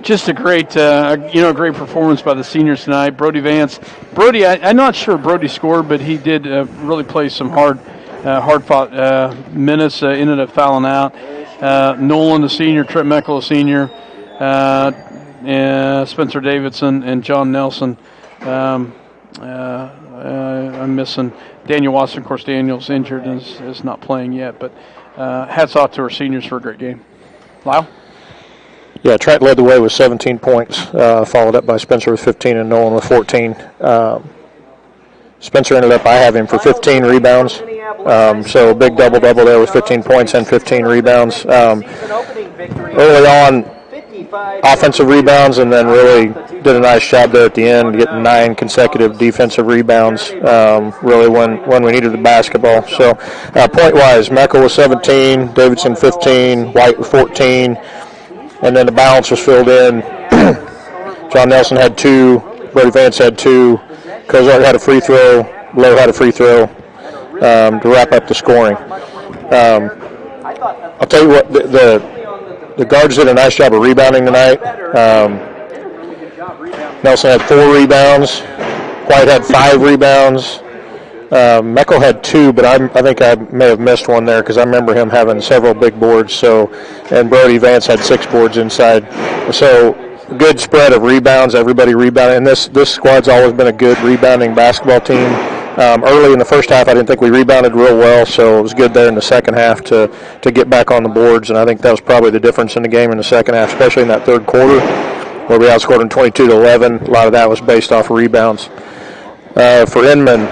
Just a great, great performance by the seniors tonight. Brody Vance. I'm not sure Brody scored, but he did really play some hard-fought minutes. Ended up fouling out. Nolan, the senior, Trent Meckel, the senior, Spencer Davidson, and John Nelson. I'm missing Daniel Watson. Of course, Daniel's injured and is not playing yet. But hats off to our seniors for a great game. Lyle? Yeah, Trent led the way with 17 points, followed up by Spencer with 15 and Nolan with 14. Spencer ended up, I have him for 15 rebounds. So a big double-double there with 15 points and 15 rebounds. Early on, offensive rebounds, and then really did a nice job there at the end, getting 9 consecutive defensive rebounds, really when we needed the basketball. So point-wise, Meckel was 17, Davidson 15, White with 14, and then the balance was filled in. John Nelson had 2, Brody Vance had 2, Kozart had a free throw, Lowe had a free throw to wrap up the scoring. I'll tell you what, the guards did a nice job of rebounding tonight. Nelson had 4 rebounds. White had 5 rebounds. Meckel had 2, but I think I may have missed one there because I remember him having several big boards. And Brody Vance had 6 boards inside. So good spread of rebounds. Everybody rebounded. And this squad's always been a good rebounding basketball team. Early in the first half, I didn't think we rebounded real well, so it was good there in the second half to get back on the boards. And I think that was probably the difference in the game in the second half, especially in that third quarter where we outscored them 22-11. A lot of that was based off of rebounds. For Inman,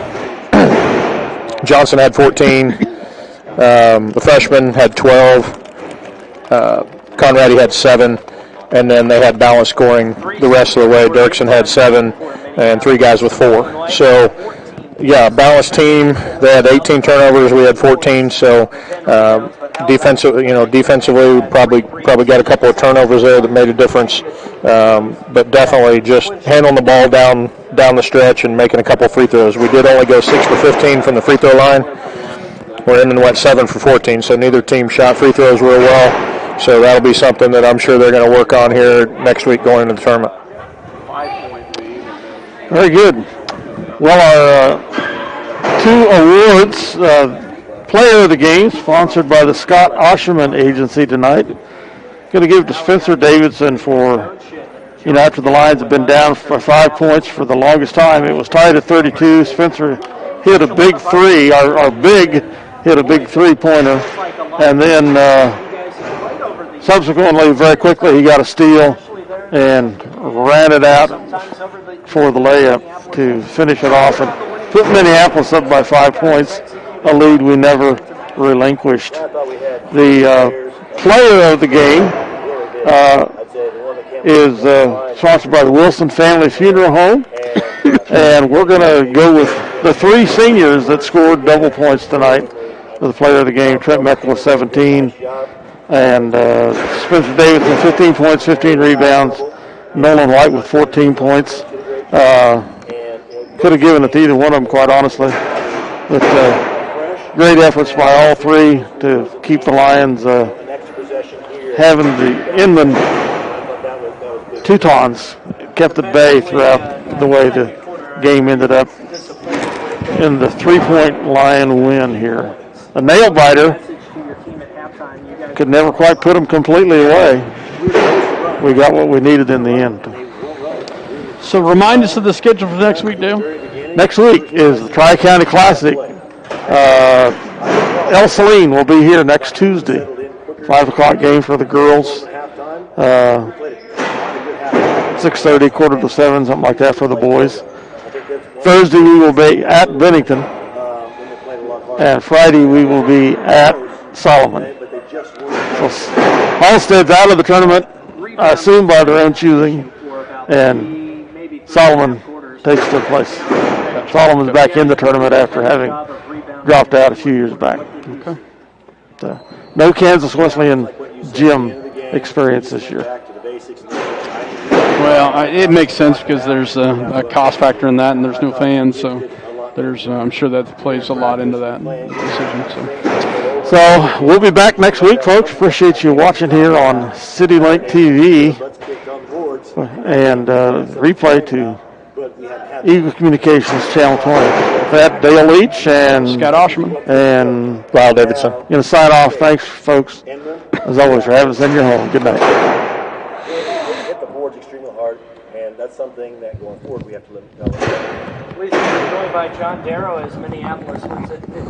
Johnson had 14. The freshman had 12. Conradi had 7. And then they had balanced scoring the rest of the way. Dirksen had 7 and 3 guys with 4. So, yeah, balanced team. They had 18 turnovers. We had 14. So, defensively, probably got a couple of turnovers there that made a difference. But definitely just handling the ball down the stretch and making a couple of free throws. We did only go 6 for 15 from the free throw line, where Inman went 7 for 14. So neither team shot free throws real well. So that'll be something that I'm sure they're going to work on here next week going into the tournament. Very good. Well, our 2 awards, Player of the Game, sponsored by the Scott Osherman Agency tonight. Going to give to Spencer Davidson for, after the Lions have been down for 5 points for the longest time. It was tied at 32. Spencer hit a big 3. Our big hit a big 3-pointer. And then subsequently, very quickly, he got a steal and ran it out for the layup to finish it off and put Minneapolis up by 5 points, a lead we never relinquished. The player of the game is sponsored by the Wilson Family Funeral Home, and we're going to go with the 3 seniors that scored double points tonight for the player of the game. Trent Meckel with 17. And Spencer Davidson, 15 points, 15 rebounds. Nolan White with 14 points. Could have given it to either one of them, quite honestly. But great efforts by all 3 to keep the Lions having the Inman Teutons kept at bay throughout the way the game ended up in the 3-point Lion win here. A nail-biter. Could never quite put them completely away. We got what we needed in the end. So remind us of the schedule for next week, Dale. Next week is the Tri-County Classic. El Saline will be here next Tuesday. 5 o'clock game for the girls. 6:30, 6:45, something like that for the boys. Thursday we will be at Bennington, and Friday we will be at Solomon. So Halstead's out of the tournament, I assume by their own choosing, and Solomon takes their place. Solomon's back in the tournament after having dropped out a few years back. Okay. So, no Kansas Wesleyan gym experience this year. Well, it makes sense because there's a cost factor in that, and there's no fans, so there's I'm sure that plays a lot into that decision. So we'll be back next week, folks. Appreciate you watching here on CityLink TV and replay to Eagle Communications Channel 20. That Dale Leach and Scott Osherman and Lyle Davidson. Going to sign off. Thanks, folks, as always, for having us in your home. Good night. Hit the boards extremely hard, and that's something that going forward we have to live. Please be joined by John Darrow as Minneapolis wins it 50.